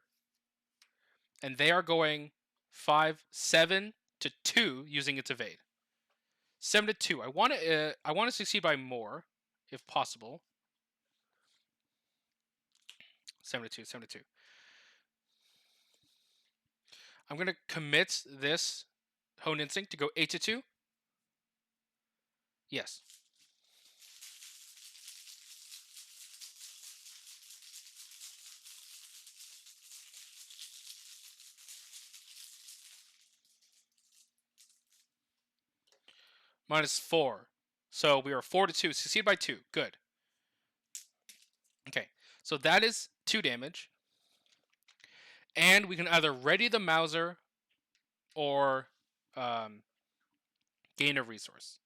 and they are going 7 to 2 using its evade. 7 to 2. I want to succeed by more, if possible. 7 to 2. 7 to 2. I'm going to commit this Hone Instinct to go 8 to 2. Yes. -4. So we are 4 to 2. Succeed by 2. Good. Okay. So that is 2 damage. And we can either ready the Mauser or gain a resource.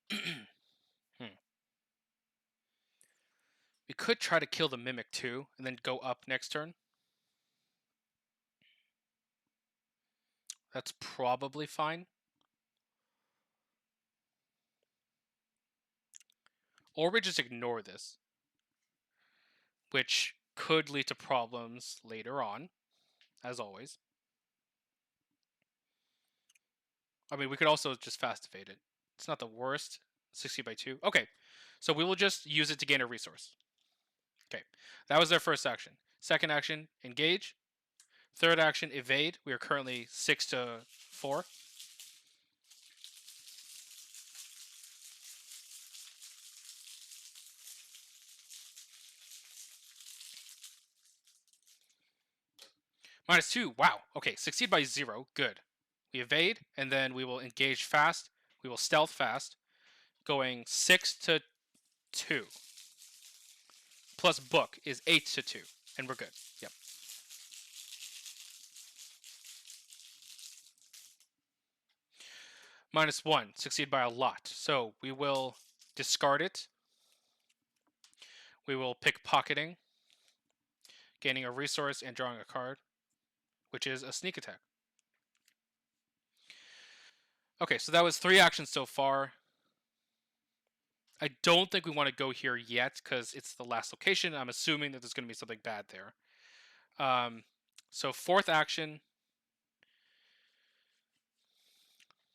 hmm. We could try to kill the Mimic too, and then go up next turn. That's probably fine. Or we just ignore this, which could lead to problems later on, as always. I mean, we could also just fast evade it. It's not the worst. 60 by 2. Okay, so we will just use it to gain a resource. Okay, that was their first action. Second action, engage. Third action, evade. We are currently 6 to 4. -2. Wow. Okay, succeed by 0. Good. We evade, and then we will engage fast. We will stealth fast, going 6 to 2. Plus book is 8 to 2, and we're good. Yep. -1. Succeed by a lot. So we will discard it. We will pick pocketing, gaining a resource and drawing a card, which is a sneak attack. Okay, so that was 3 actions so far. I don't think we want to go here yet because it's the last location. I'm assuming that there's going to be something bad there. So fourth action,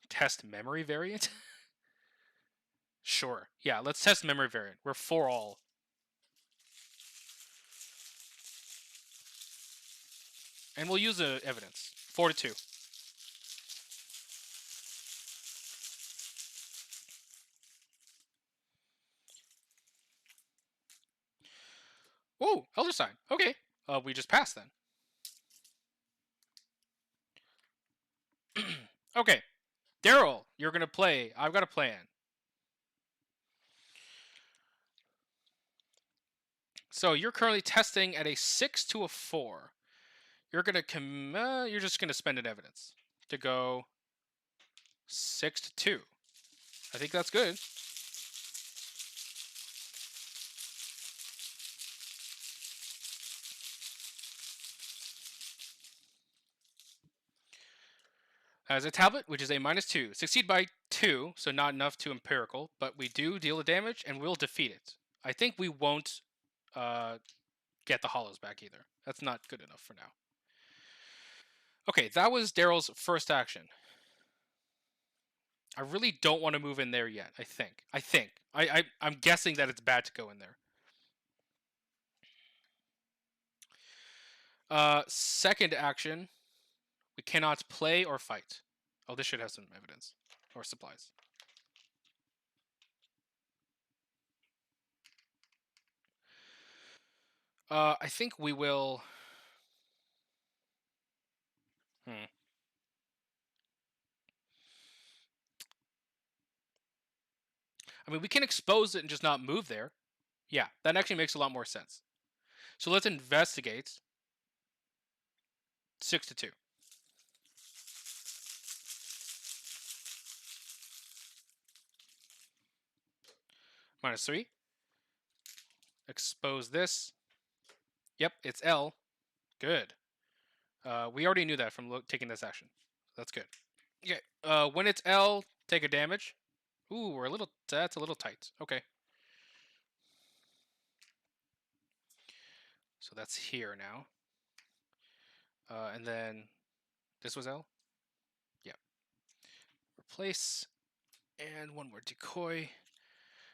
test memory variant. Sure. Yeah, let's test memory variant. We're 4 all. And we'll use the evidence. 4 to 2. Whoa, Elder Sign. Okay. We just passed then. Okay. Daryl, you're going to play. I've got a plan. So you're currently testing at a 6 to 4. You're going to you're just going to spend an evidence to go 6 to 2. I think that's good. As a tablet, which is a -2. Succeed by 2, so not enough to empirical, but we do deal the damage and we'll defeat it. I think we won't get the hollows back either. That's not good enough for now. Okay, that was Daryl's first action. I really don't want to move in there yet, I think. I'm guessing that it's bad to go in there. Second action, we cannot play or fight. Oh, this should have some evidence. Or supplies. I think we will... I mean, we can expose it and just not move there. Yeah, that actually makes a lot more sense. So let's investigate. 6 to 2. -3. Expose this. Yep, it's L. Good. We already knew that from taking this action. That's good. Okay. When it's L, take a damage. Ooh, we're a little. That's a little tight. Okay. So that's here now. And then this was L. Yeah. Replace. And one more decoy.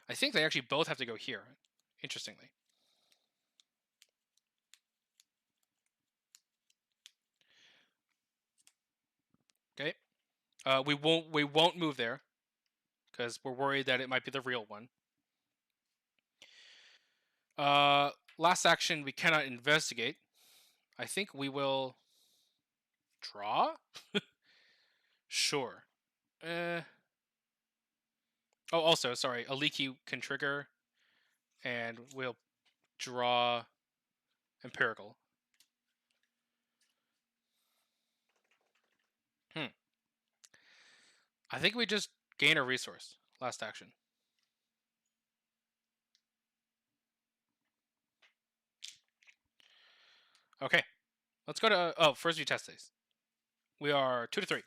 I think they actually both have to go here. Interestingly. Okay. We won't move there because we're worried that it might be the real one. Last action, we cannot investigate. I think we will draw. Sure. Oh, also, sorry, a leaky can trigger, and we'll draw empirical. I think we just gain a resource. Last action. Okay. Let's go to... Oh, first we test these. We are 2 to 3.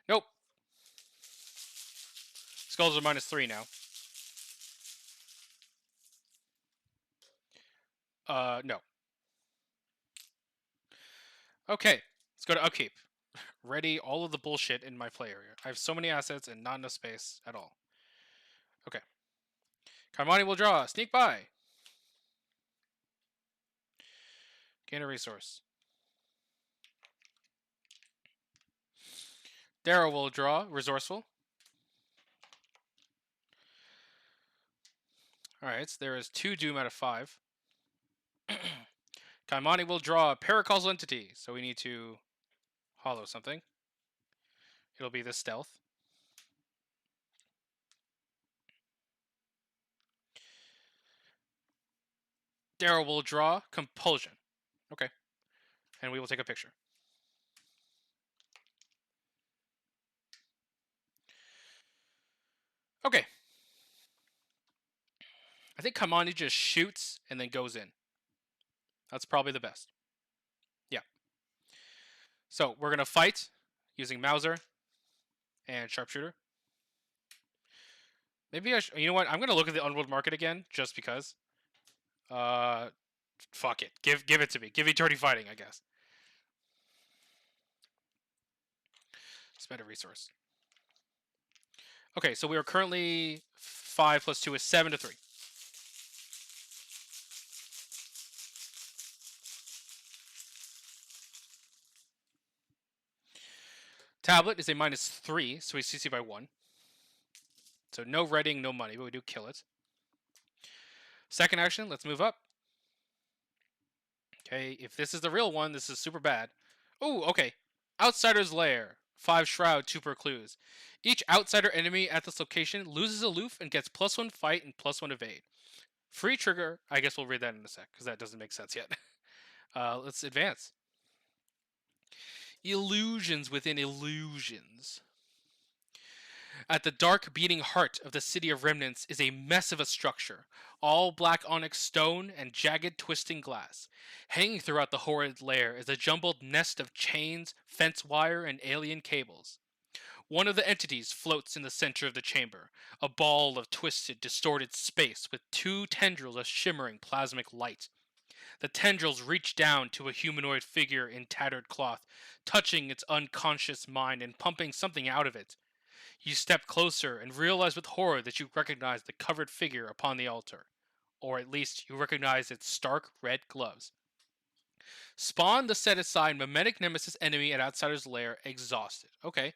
Nope. Skulls are -3 now. No. Okay. Let's go to upkeep. Ready all of the bullshit in my play area. I have so many assets and not enough space at all. Okay. Kaimani will draw. Sneak by. Gain a resource. Darrow will draw. Resourceful. Alright, so there is 2 Doom out of 5. Kaimani will draw a paracausal entity, so we need to hollow something. It'll be the stealth. Darrow will draw compulsion. Okay. And we will take a picture. Okay. I think Kamani just shoots and then goes in. That's probably the best. Yeah. So we're going to fight using Mauser and Sharpshooter. Maybe you know what? I'm going to look at the Unworld Market again just because. Fuck it. Give it to me. Give me Eternity Fighting, I guess. Spend a resource. Okay, so we are currently 5 plus 2 is 7 to 3. Tablet is a -3, so we CC by 1. So no redding, no money, but we do kill it. Second action, let's move up. Okay, if this is the real one, this is super bad. Oh, okay. Outsider's Lair. 5 Shroud, 2 Precludes. Each outsider enemy at this location loses aloof and gets +1 fight and +1 evade. Free trigger. I guess we'll read that in a sec, because that doesn't make sense yet. Let's advance. Illusions within illusions. At the dark beating heart of the City of Remnants is a mess of a structure, all black onyx stone and jagged twisting glass. Hanging throughout the horrid lair is a jumbled nest of chains, fence wire, and alien cables. One of the entities floats in the center of the chamber, a ball of twisted, distorted space with 2 tendrils of shimmering plasmic light. The tendrils reach down to a humanoid figure in tattered cloth, touching its unconscious mind and pumping something out of it. You step closer and realize with horror that you recognize the covered figure upon the altar. Or at least you recognize its stark red gloves. Spawn the set-aside mimetic nemesis enemy at Outsider's Lair exhausted. Okay.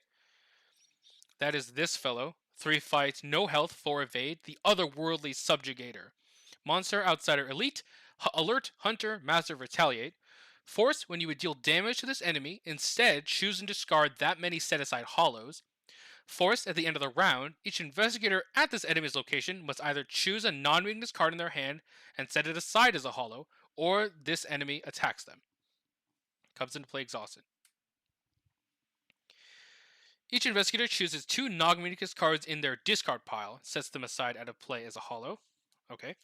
That is this fellow. 3 fights, no health, 4 evade. The otherworldly subjugator. Monster, Outsider, Elite, Alert, Hunter, Master, Retaliate. Force, when you would deal damage to this enemy, instead choose and discard that many set-aside hollows. Forced at the end of the round, each investigator at this enemy's location must either choose a non-weakness card in their hand and set it aside as a hollow, or this enemy attacks them. Comes into play exhausted. Each investigator chooses 2 non-weakness cards in their discard pile, sets them aside out of play as a hollow. Okay.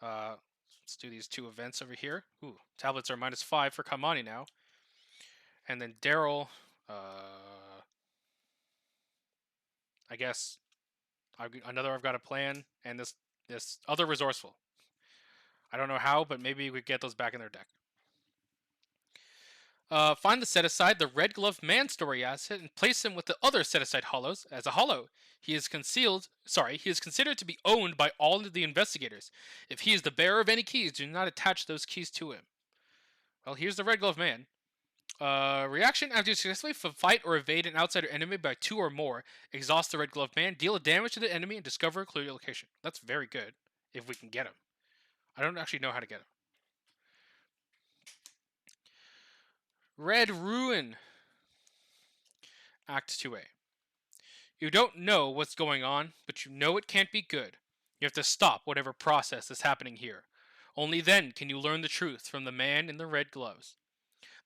Let's do these 2 events over here. Ooh, tablets are -5 for Kamani now. And then Daryl, I guess I've got a plan, and this other resourceful. I don't know how, but maybe we get those back in their deck. Find the set aside the Red Glove Man story asset and place him with the other set aside hollows as a hollow. He is considered to be owned by all of the investigators. If he is the bearer of any keys, do not attach those keys to him. Well, here's the Red Glove Man. Reaction after you successfully fight or evade an outsider enemy by 2 or more. Exhaust the Red Glove Man, deal damage to the enemy, and discover a clue to your location. That's very good, if we can get him. I don't actually know how to get him. Red Ruin. Act 2A. You don't know what's going on, but you know it can't be good. You have to stop whatever process is happening here. Only then can you learn the truth from the man in the red gloves.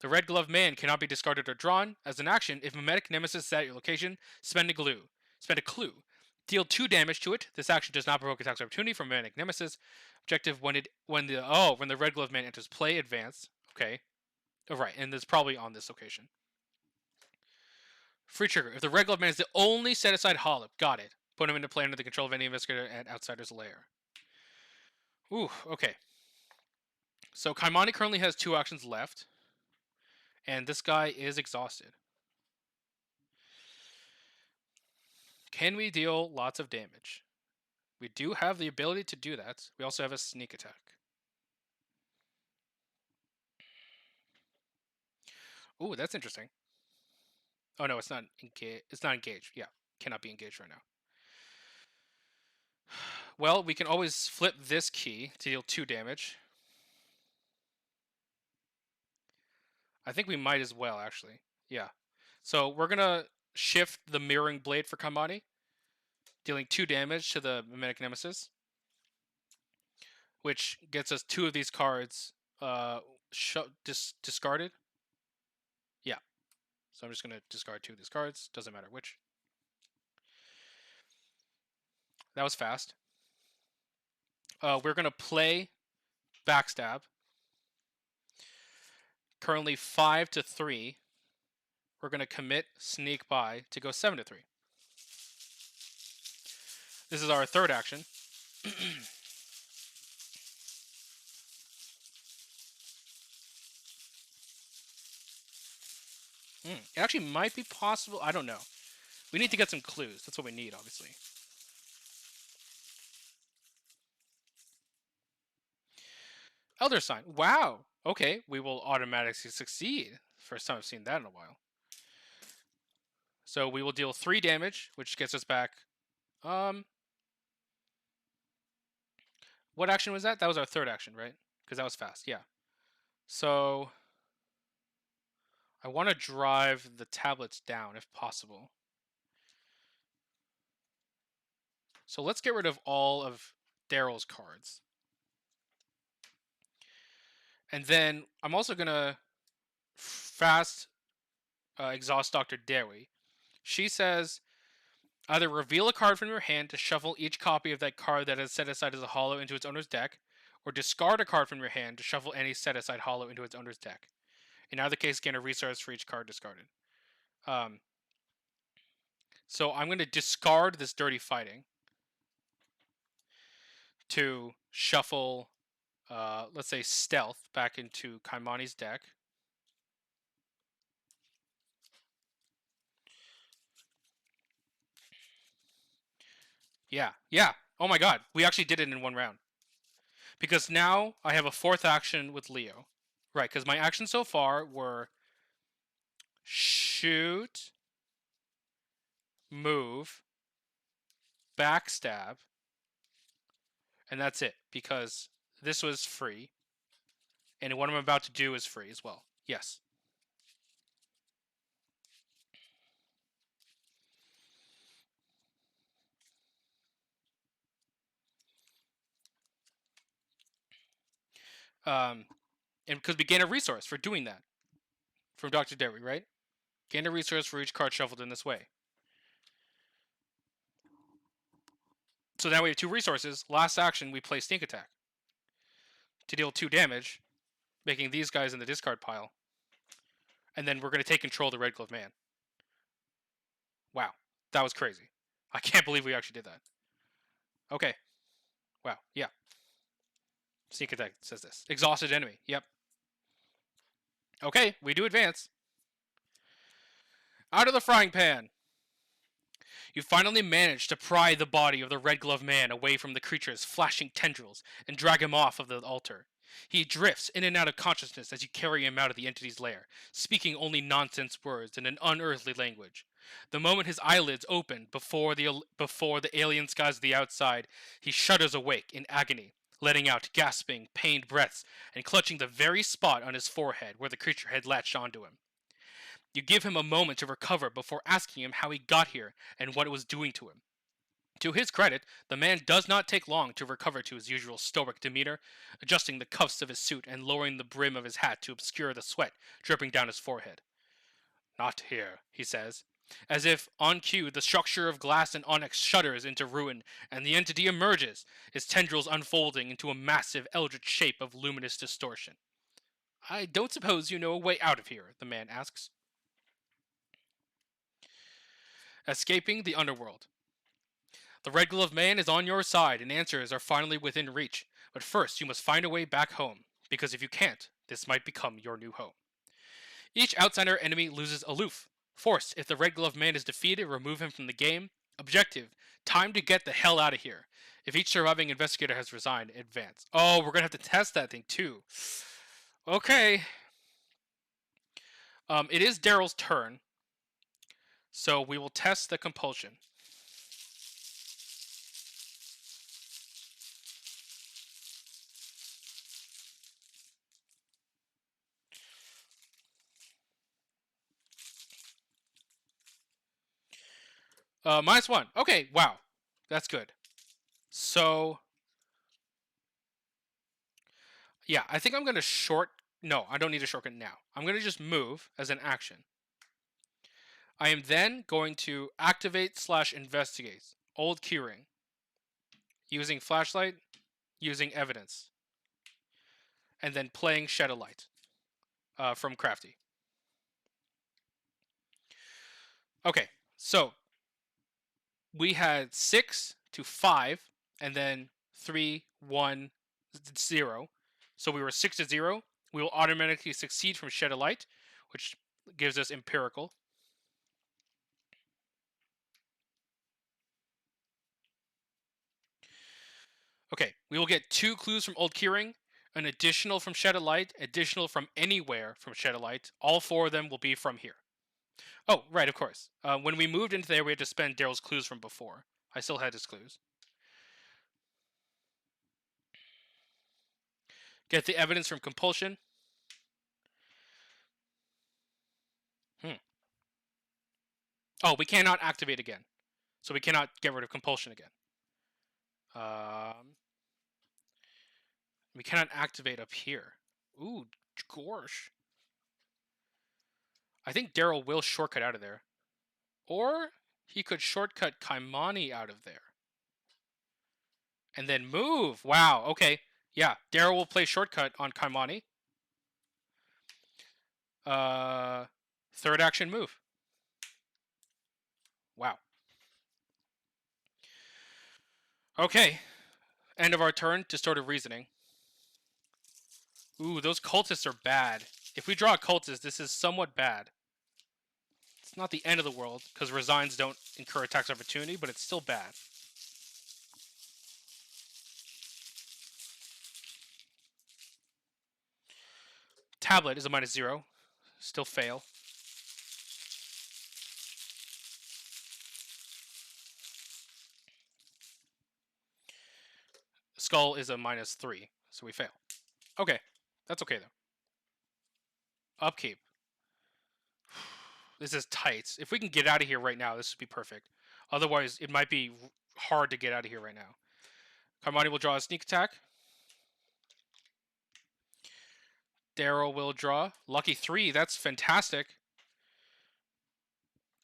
The Red Glove Man cannot be discarded or drawn. As an action, if Mimetic Nemesis is at your location, spend a clue. Deal 2 damage to it. This action does not provoke attacks of opportunity from Mimetic Nemesis. Objective when the Red Glove Man enters play, advance. Okay. Oh, right, and it's probably on this location. Free trigger. If the Red Glove Man is the only set aside hollow, got it. Put him into play under the control of any investigator at Outsider's Lair. Ooh, okay. So Kaimani currently has 2 actions left. And this guy is exhausted. Can we deal lots of damage? We do have the ability to do that. We also have a sneak attack. Ooh, that's interesting. Oh no, it's not engaged. It's not engaged. Yeah, cannot be engaged right now. Well, we can always flip this key to deal 2 damage. I think we might as well, actually. Yeah. So we're gonna shift the Mirroring Blade for Kamani, dealing 2 damage to the Mimetic Nemesis, which gets us 2 of these cards discarded. Yeah. So I'm just gonna discard 2 of these cards. Doesn't matter which. That was fast. We're gonna play Backstab. Currently 5-3. We're gonna commit Sneak By to go 7-3. This is our 3rd action. It actually might be possible. I don't know. We need to get some clues. That's what we need, obviously. Elder Sign. Wow. Okay, we will automatically succeed. First time I've seen that in a while. So we will deal 3 damage, which gets us back. What action was that? That was our 3rd action, right? Because that was fast. Yeah. So I want to drive the tablets down if possible. So let's get rid of all of Daryl's cards. And then I'm also going to fast exhaust Dr. Dewey. She says, either reveal a card from your hand to shuffle each copy of that card that is set aside as a hollow into its owner's deck, or discard a card from your hand to shuffle any set aside hollow into its owner's deck. In either case, gain a resource for each card discarded. So I'm going to discard this Dirty Fighting to shuffle, let's say, Stealth back into Kaimani's deck. Yeah. Oh my god, we actually did it in 1 round. Because now I have a 4th action with Leo. Right, because my actions so far were shoot, move, backstab, and that's it. Because this was free, and what I'm about to do is free as well. Yes. And because we gain a resource for doing that from Dr. Derry, right? Gain a resource for each card shuffled in this way. So now we have 2 resources. Last action, we play Sneak Attack to deal 2 damage, making these guys in the discard pile. And then we're going to take control of the Red Glove Man. Wow, that was crazy. I can't believe we actually did that. Okay. Wow, yeah. Sneak Attack says this. Exhausted enemy. Yep. Okay, we do advance. Out of the frying pan. You finally manage to pry the body of the Red Glove Man away from the creature's flashing tendrils and drag him off of the altar. He drifts in and out of consciousness as you carry him out of the entity's lair, speaking only nonsense words in an unearthly language. The moment his eyelids open before the alien skies of the outside, he shudders awake in agony, letting out gasping, pained breaths and clutching the very spot on his forehead where the creature had latched onto him. You give him a moment to recover before asking him how he got here and what it was doing to him. To his credit, the man does not take long to recover to his usual stoic demeanor, adjusting the cuffs of his suit and lowering the brim of his hat to obscure the sweat dripping down his forehead. Not here, he says. As if, on cue, the structure of glass and onyx shudders into ruin, and the entity emerges, its tendrils unfolding into a massive eldritch shape of luminous distortion. I don't suppose you know a way out of here, the man asks. Escaping the underworld. The Red Glove Man is on your side, and answers are finally within reach. But first, you must find a way back home, because if you can't, this might become your new home. Each outsider enemy loses aloof. Force, if the Red Glove Man is defeated, remove him from the game. Objective, time to get the hell out of here. If each surviving investigator has resigned, advance. Oh, we're going to have to test that thing, too. Okay. It is Daryl's turn, so we will test the compulsion. -1. Okay, wow. That's good. So, yeah, I think I'm going to short... No, I don't need a shortcut now. I'm going to just move as an action. I am then going to activate/investigate old keyring using flashlight, using evidence, and then playing Shed a Light from Crafty. Okay, so we had 6 to 5, and then 3, 1, 0. So we were 6 to 0. We will automatically succeed from Shed a Light, which gives us empirical. Okay, we will get 2 clues from Old Keyring, an additional from Shed a Light, additional from anywhere from Shed a Light. All 4 of them will be from here. Oh, right, of course. When we moved into there, we had to spend Daryl's clues from before. I still had his clues. Get the evidence from compulsion. Oh, we cannot activate again. So we cannot get rid of compulsion again. We cannot activate up here. Ooh, gosh. I think Daryl will shortcut out of there. Or he could shortcut Kaimani out of there. And then move. Wow, okay. Yeah, Daryl will play shortcut on Kaimani. Third action move. Wow. Okay. End of our turn. Distorted reasoning. Ooh, those cultists are bad. If we draw a cultist, this is somewhat bad. It's not the end of the world, because resigns don't incur attacks opportunity, but it's still bad. Tablet is a -0. Still fail. Skull is a -3, so we fail. Okay, that's okay though. Upkeep. This is tight. If we can get out of here right now, this would be perfect. Otherwise, it might be hard to get out of here right now. Kaimani will draw a sneak attack. Daryl will draw. Lucky 3, that's fantastic.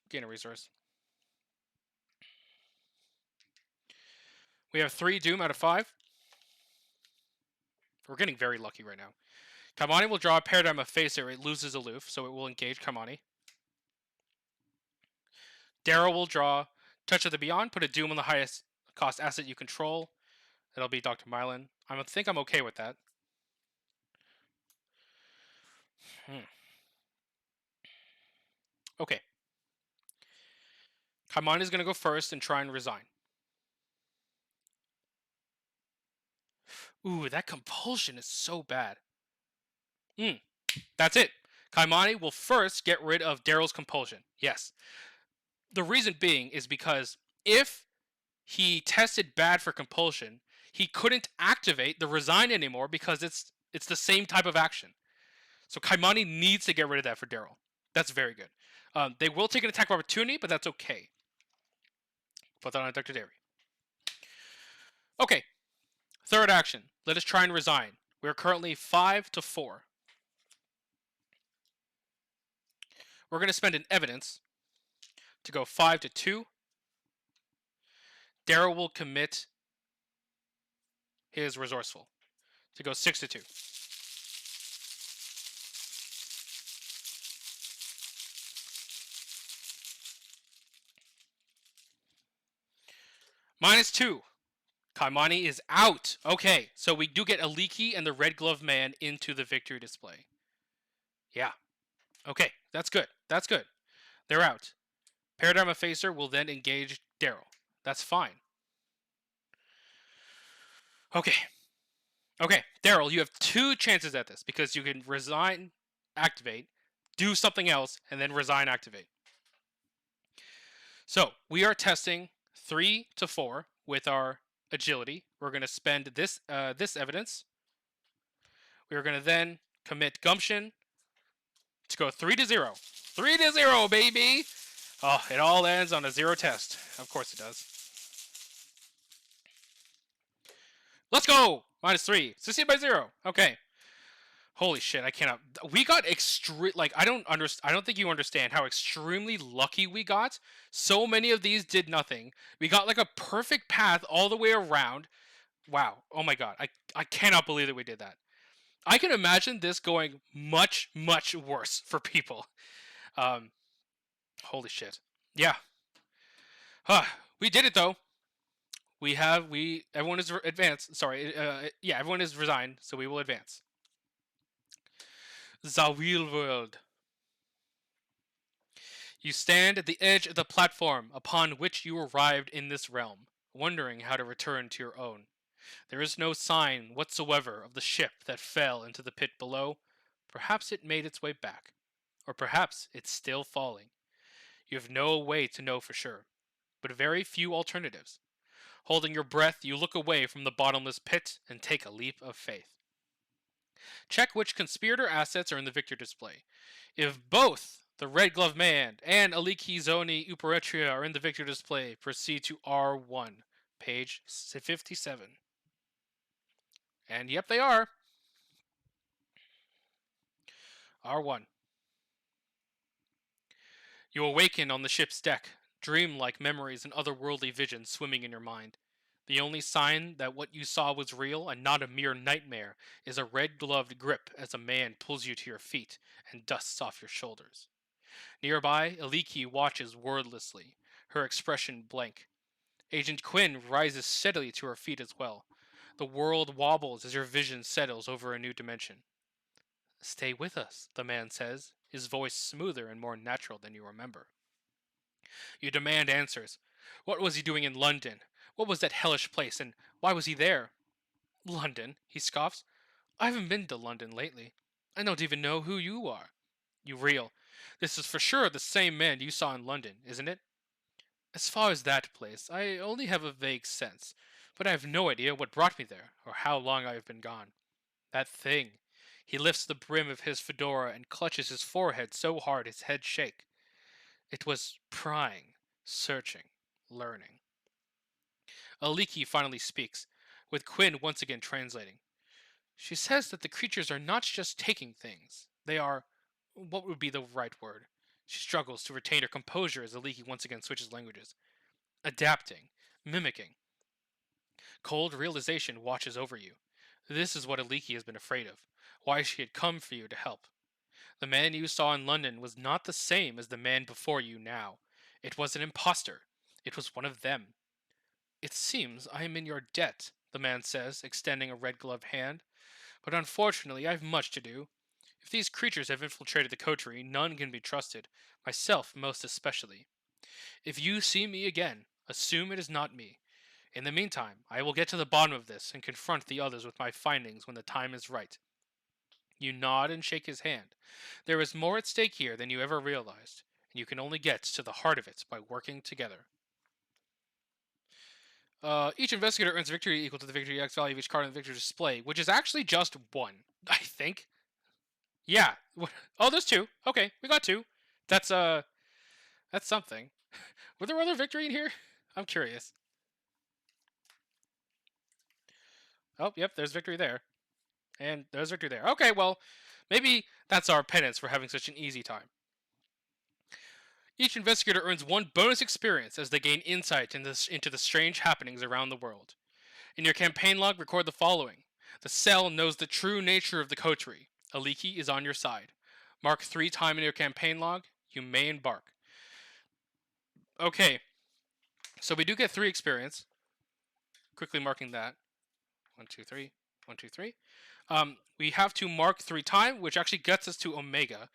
Gain a resource. We have 3 Doom out of 5. We're getting very lucky right now. Kaimani will draw a Paradigm of Facer. It loses Aloof, so it will engage Kaimani. Daryl will draw Touch of the Beyond. Put a Doom on the highest cost asset you control. That'll be Dr. Mylan. I think I'm okay with that. Okay. Kaimani is going to go first and try and resign. Ooh, that compulsion is so bad. That's it. Kaimani will first get rid of Daryl's compulsion. Yes. The reason being is because if he tested bad for compulsion, he couldn't activate the resign anymore because it's the same type of action. So Kaimani needs to get rid of that for Daryl. That's very good. They will take an attack of opportunity, but that's okay. Put that on Dr. Derry. Okay. Third action. Let us try and resign. We are currently 5 to 4. We're going to spend an evidence to go 5 to 2. Daryl will commit his resourceful to go 6 to 2. -2. Kaimani is out. Okay, so we do get a Leaky and the Red Glove Man into the victory display. Yeah. Okay, that's good. That's good. They're out. Paradigm of Facer will then engage Daryl. That's fine. Okay. Okay, Daryl, you have 2 chances at this because you can resign, activate, do something else, and then resign, activate. So we are testing 3 to 4 with our agility. We're going to spend this evidence. We are going to then commit gumption to go 3 to 0. 3 to 0, baby! Oh, it all ends on a 0 test. Of course it does. Let's go! -3. Succeed by 0. Okay. Holy shit, I cannot. We got extreme. Like, I don't think you understand how extremely lucky we got. So many of these did nothing. We got like a perfect path all the way around. Wow. Oh my god. I cannot believe that we did that. I can imagine this going much, much worse for people. Holy shit. Yeah. We did it though. Everyone is advanced. Sorry. Yeah, everyone is resigned, so we will advance. The real world. You stand at the edge of the platform upon which you arrived in this realm, wondering how to return to your own. There is no sign whatsoever of the ship that fell into the pit below. Perhaps it made its way back, or perhaps it's still falling. You have no way to know for sure, but very few alternatives. Holding your breath, you look away from the bottomless pit and take a leap of faith. Check which conspirator assets are in the victor display. If both the Red Glove Man and Aliki Zoni Uperetria are in the victor display, proceed to R1, page 57. And yep, they are. R1. You awaken on the ship's deck, dream-like memories and otherworldly visions swimming in your mind. The only sign that what you saw was real and not a mere nightmare is a red-gloved grip as a man pulls you to your feet and dusts off your shoulders. Nearby, Aliki watches wordlessly, her expression blank. Agent Quinn rises steadily to her feet as well. The world wobbles as your vision settles over a new dimension. Stay with us, the man says, his voice smoother and more natural than you remember. You demand answers. What was he doing in London? What was that hellish place, and why was he there? London, he scoffs. I haven't been to London lately. I don't even know who you are. You reel. This is for sure the same man you saw in London, isn't it? As far as that place, I only have a vague sense, but I have no idea what brought me there, or how long I have been gone. That thing. He lifts the brim of his fedora and clutches his forehead so hard his head shake. It was prying, searching, learning. Aliki finally speaks, with Quinn once again translating. She says that the creatures are not just taking things. They are. What would be the right word? She struggles to retain her composure as Aliki once again switches languages. Adapting. Mimicking. Cold realization watches over you. This is what Aliki has been afraid of. Why she had come for you to help. The man you saw in London was not the same as the man before you now. It was an impostor. It was one of them. It seems I am in your debt, the man says, extending a red gloved hand. But unfortunately, I have much to do. If these creatures have infiltrated the coterie, none can be trusted, myself most especially. If you see me again, assume it is not me. In the meantime, I will get to the bottom of this and confront the others with my findings when the time is right. You nod and shake his hand. There is more at stake here than you ever realized, and you can only get to the heart of it by working together. Each investigator earns victory equal to the victory X value of each card on the victory display, which is actually just one, I think. Yeah. Oh, there's two. Okay, we got two. That's something. Were there other victory in here? I'm curious. Oh, yep, there's victory there. And there's victory there. Okay, well, maybe that's our penance for having such an easy time. Each investigator earns one bonus experience as they gain insight into the strange happenings around the world. In your campaign log, record the following. The cell knows the true nature of the coterie. Aliki is on your side. Mark 3 time in your campaign log. You may embark. Okay, so we do get 3 experience. Quickly marking that. 1, 2, 3. 1, 2, 3. We have to mark 3 time, which actually gets us to Omega.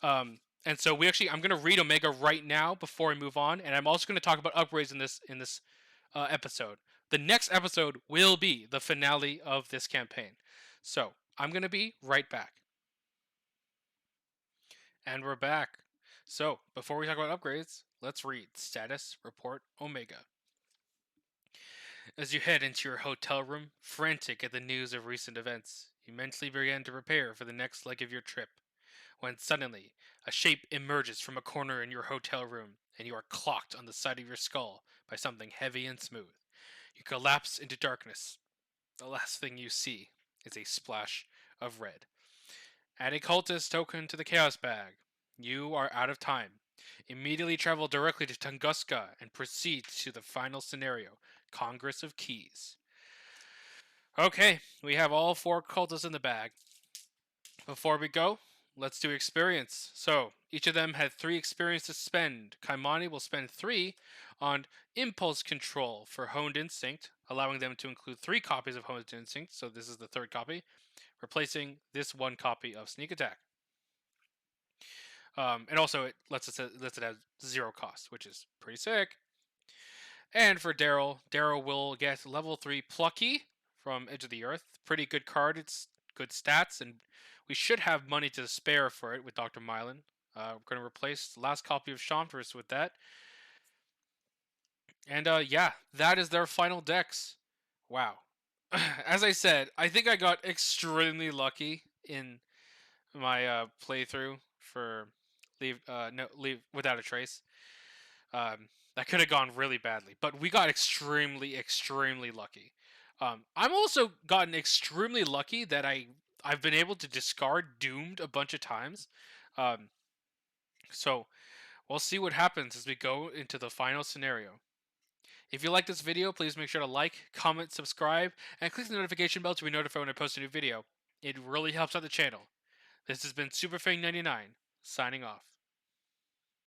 And so I'm going to read Omega right now before we move on, and I'm also going to talk about upgrades in this episode. The next episode will be the finale of this campaign. So I'm going to be right back. And we're back. So before we talk about upgrades, let's read Status Report Omega. As you head into your hotel room, frantic at the news of recent events, you mentally begin to prepare for the next leg of your trip. When suddenly, a shape emerges from a corner in your hotel room, and you are clocked on the side of your skull by something heavy and smooth. You collapse into darkness. The last thing you see is a splash of red. Add a cultist token to the chaos bag. You are out of time. Immediately travel directly to Tunguska and proceed to the final scenario, Congress of Keys. Okay, we have all 4 cultists in the bag. Before we go, let's do experience. So, each of them had 3 experience to spend. Kaimani will spend 3 on Impulse Control for Honed Instinct, allowing them to include 3 copies of Honed Instinct, so this is the 3rd copy, replacing this 1 copy of Sneak Attack. And also, it lets it have 0 cost, which is pretty sick. And for Daryl will get level 3 Plucky from Edge of the Earth. Pretty good card. It's good stats, and we should have money to spare for it with Dr. Mylan. We're going to replace the last copy of Chantress with that. And yeah, that is their final decks. Wow. As I said, I think I got extremely lucky in my playthrough for Leave Without a Trace. That could have gone really badly, but we got extremely lucky. I'm also gotten extremely lucky that I've been able to discard Doomed a bunch of times. So we'll see what happens as we go into the final scenario. If you like this video, please make sure to like, comment, subscribe, and click the notification bell to be notified when I post a new video. It really helps out the channel. This has been SuperFang99, signing off.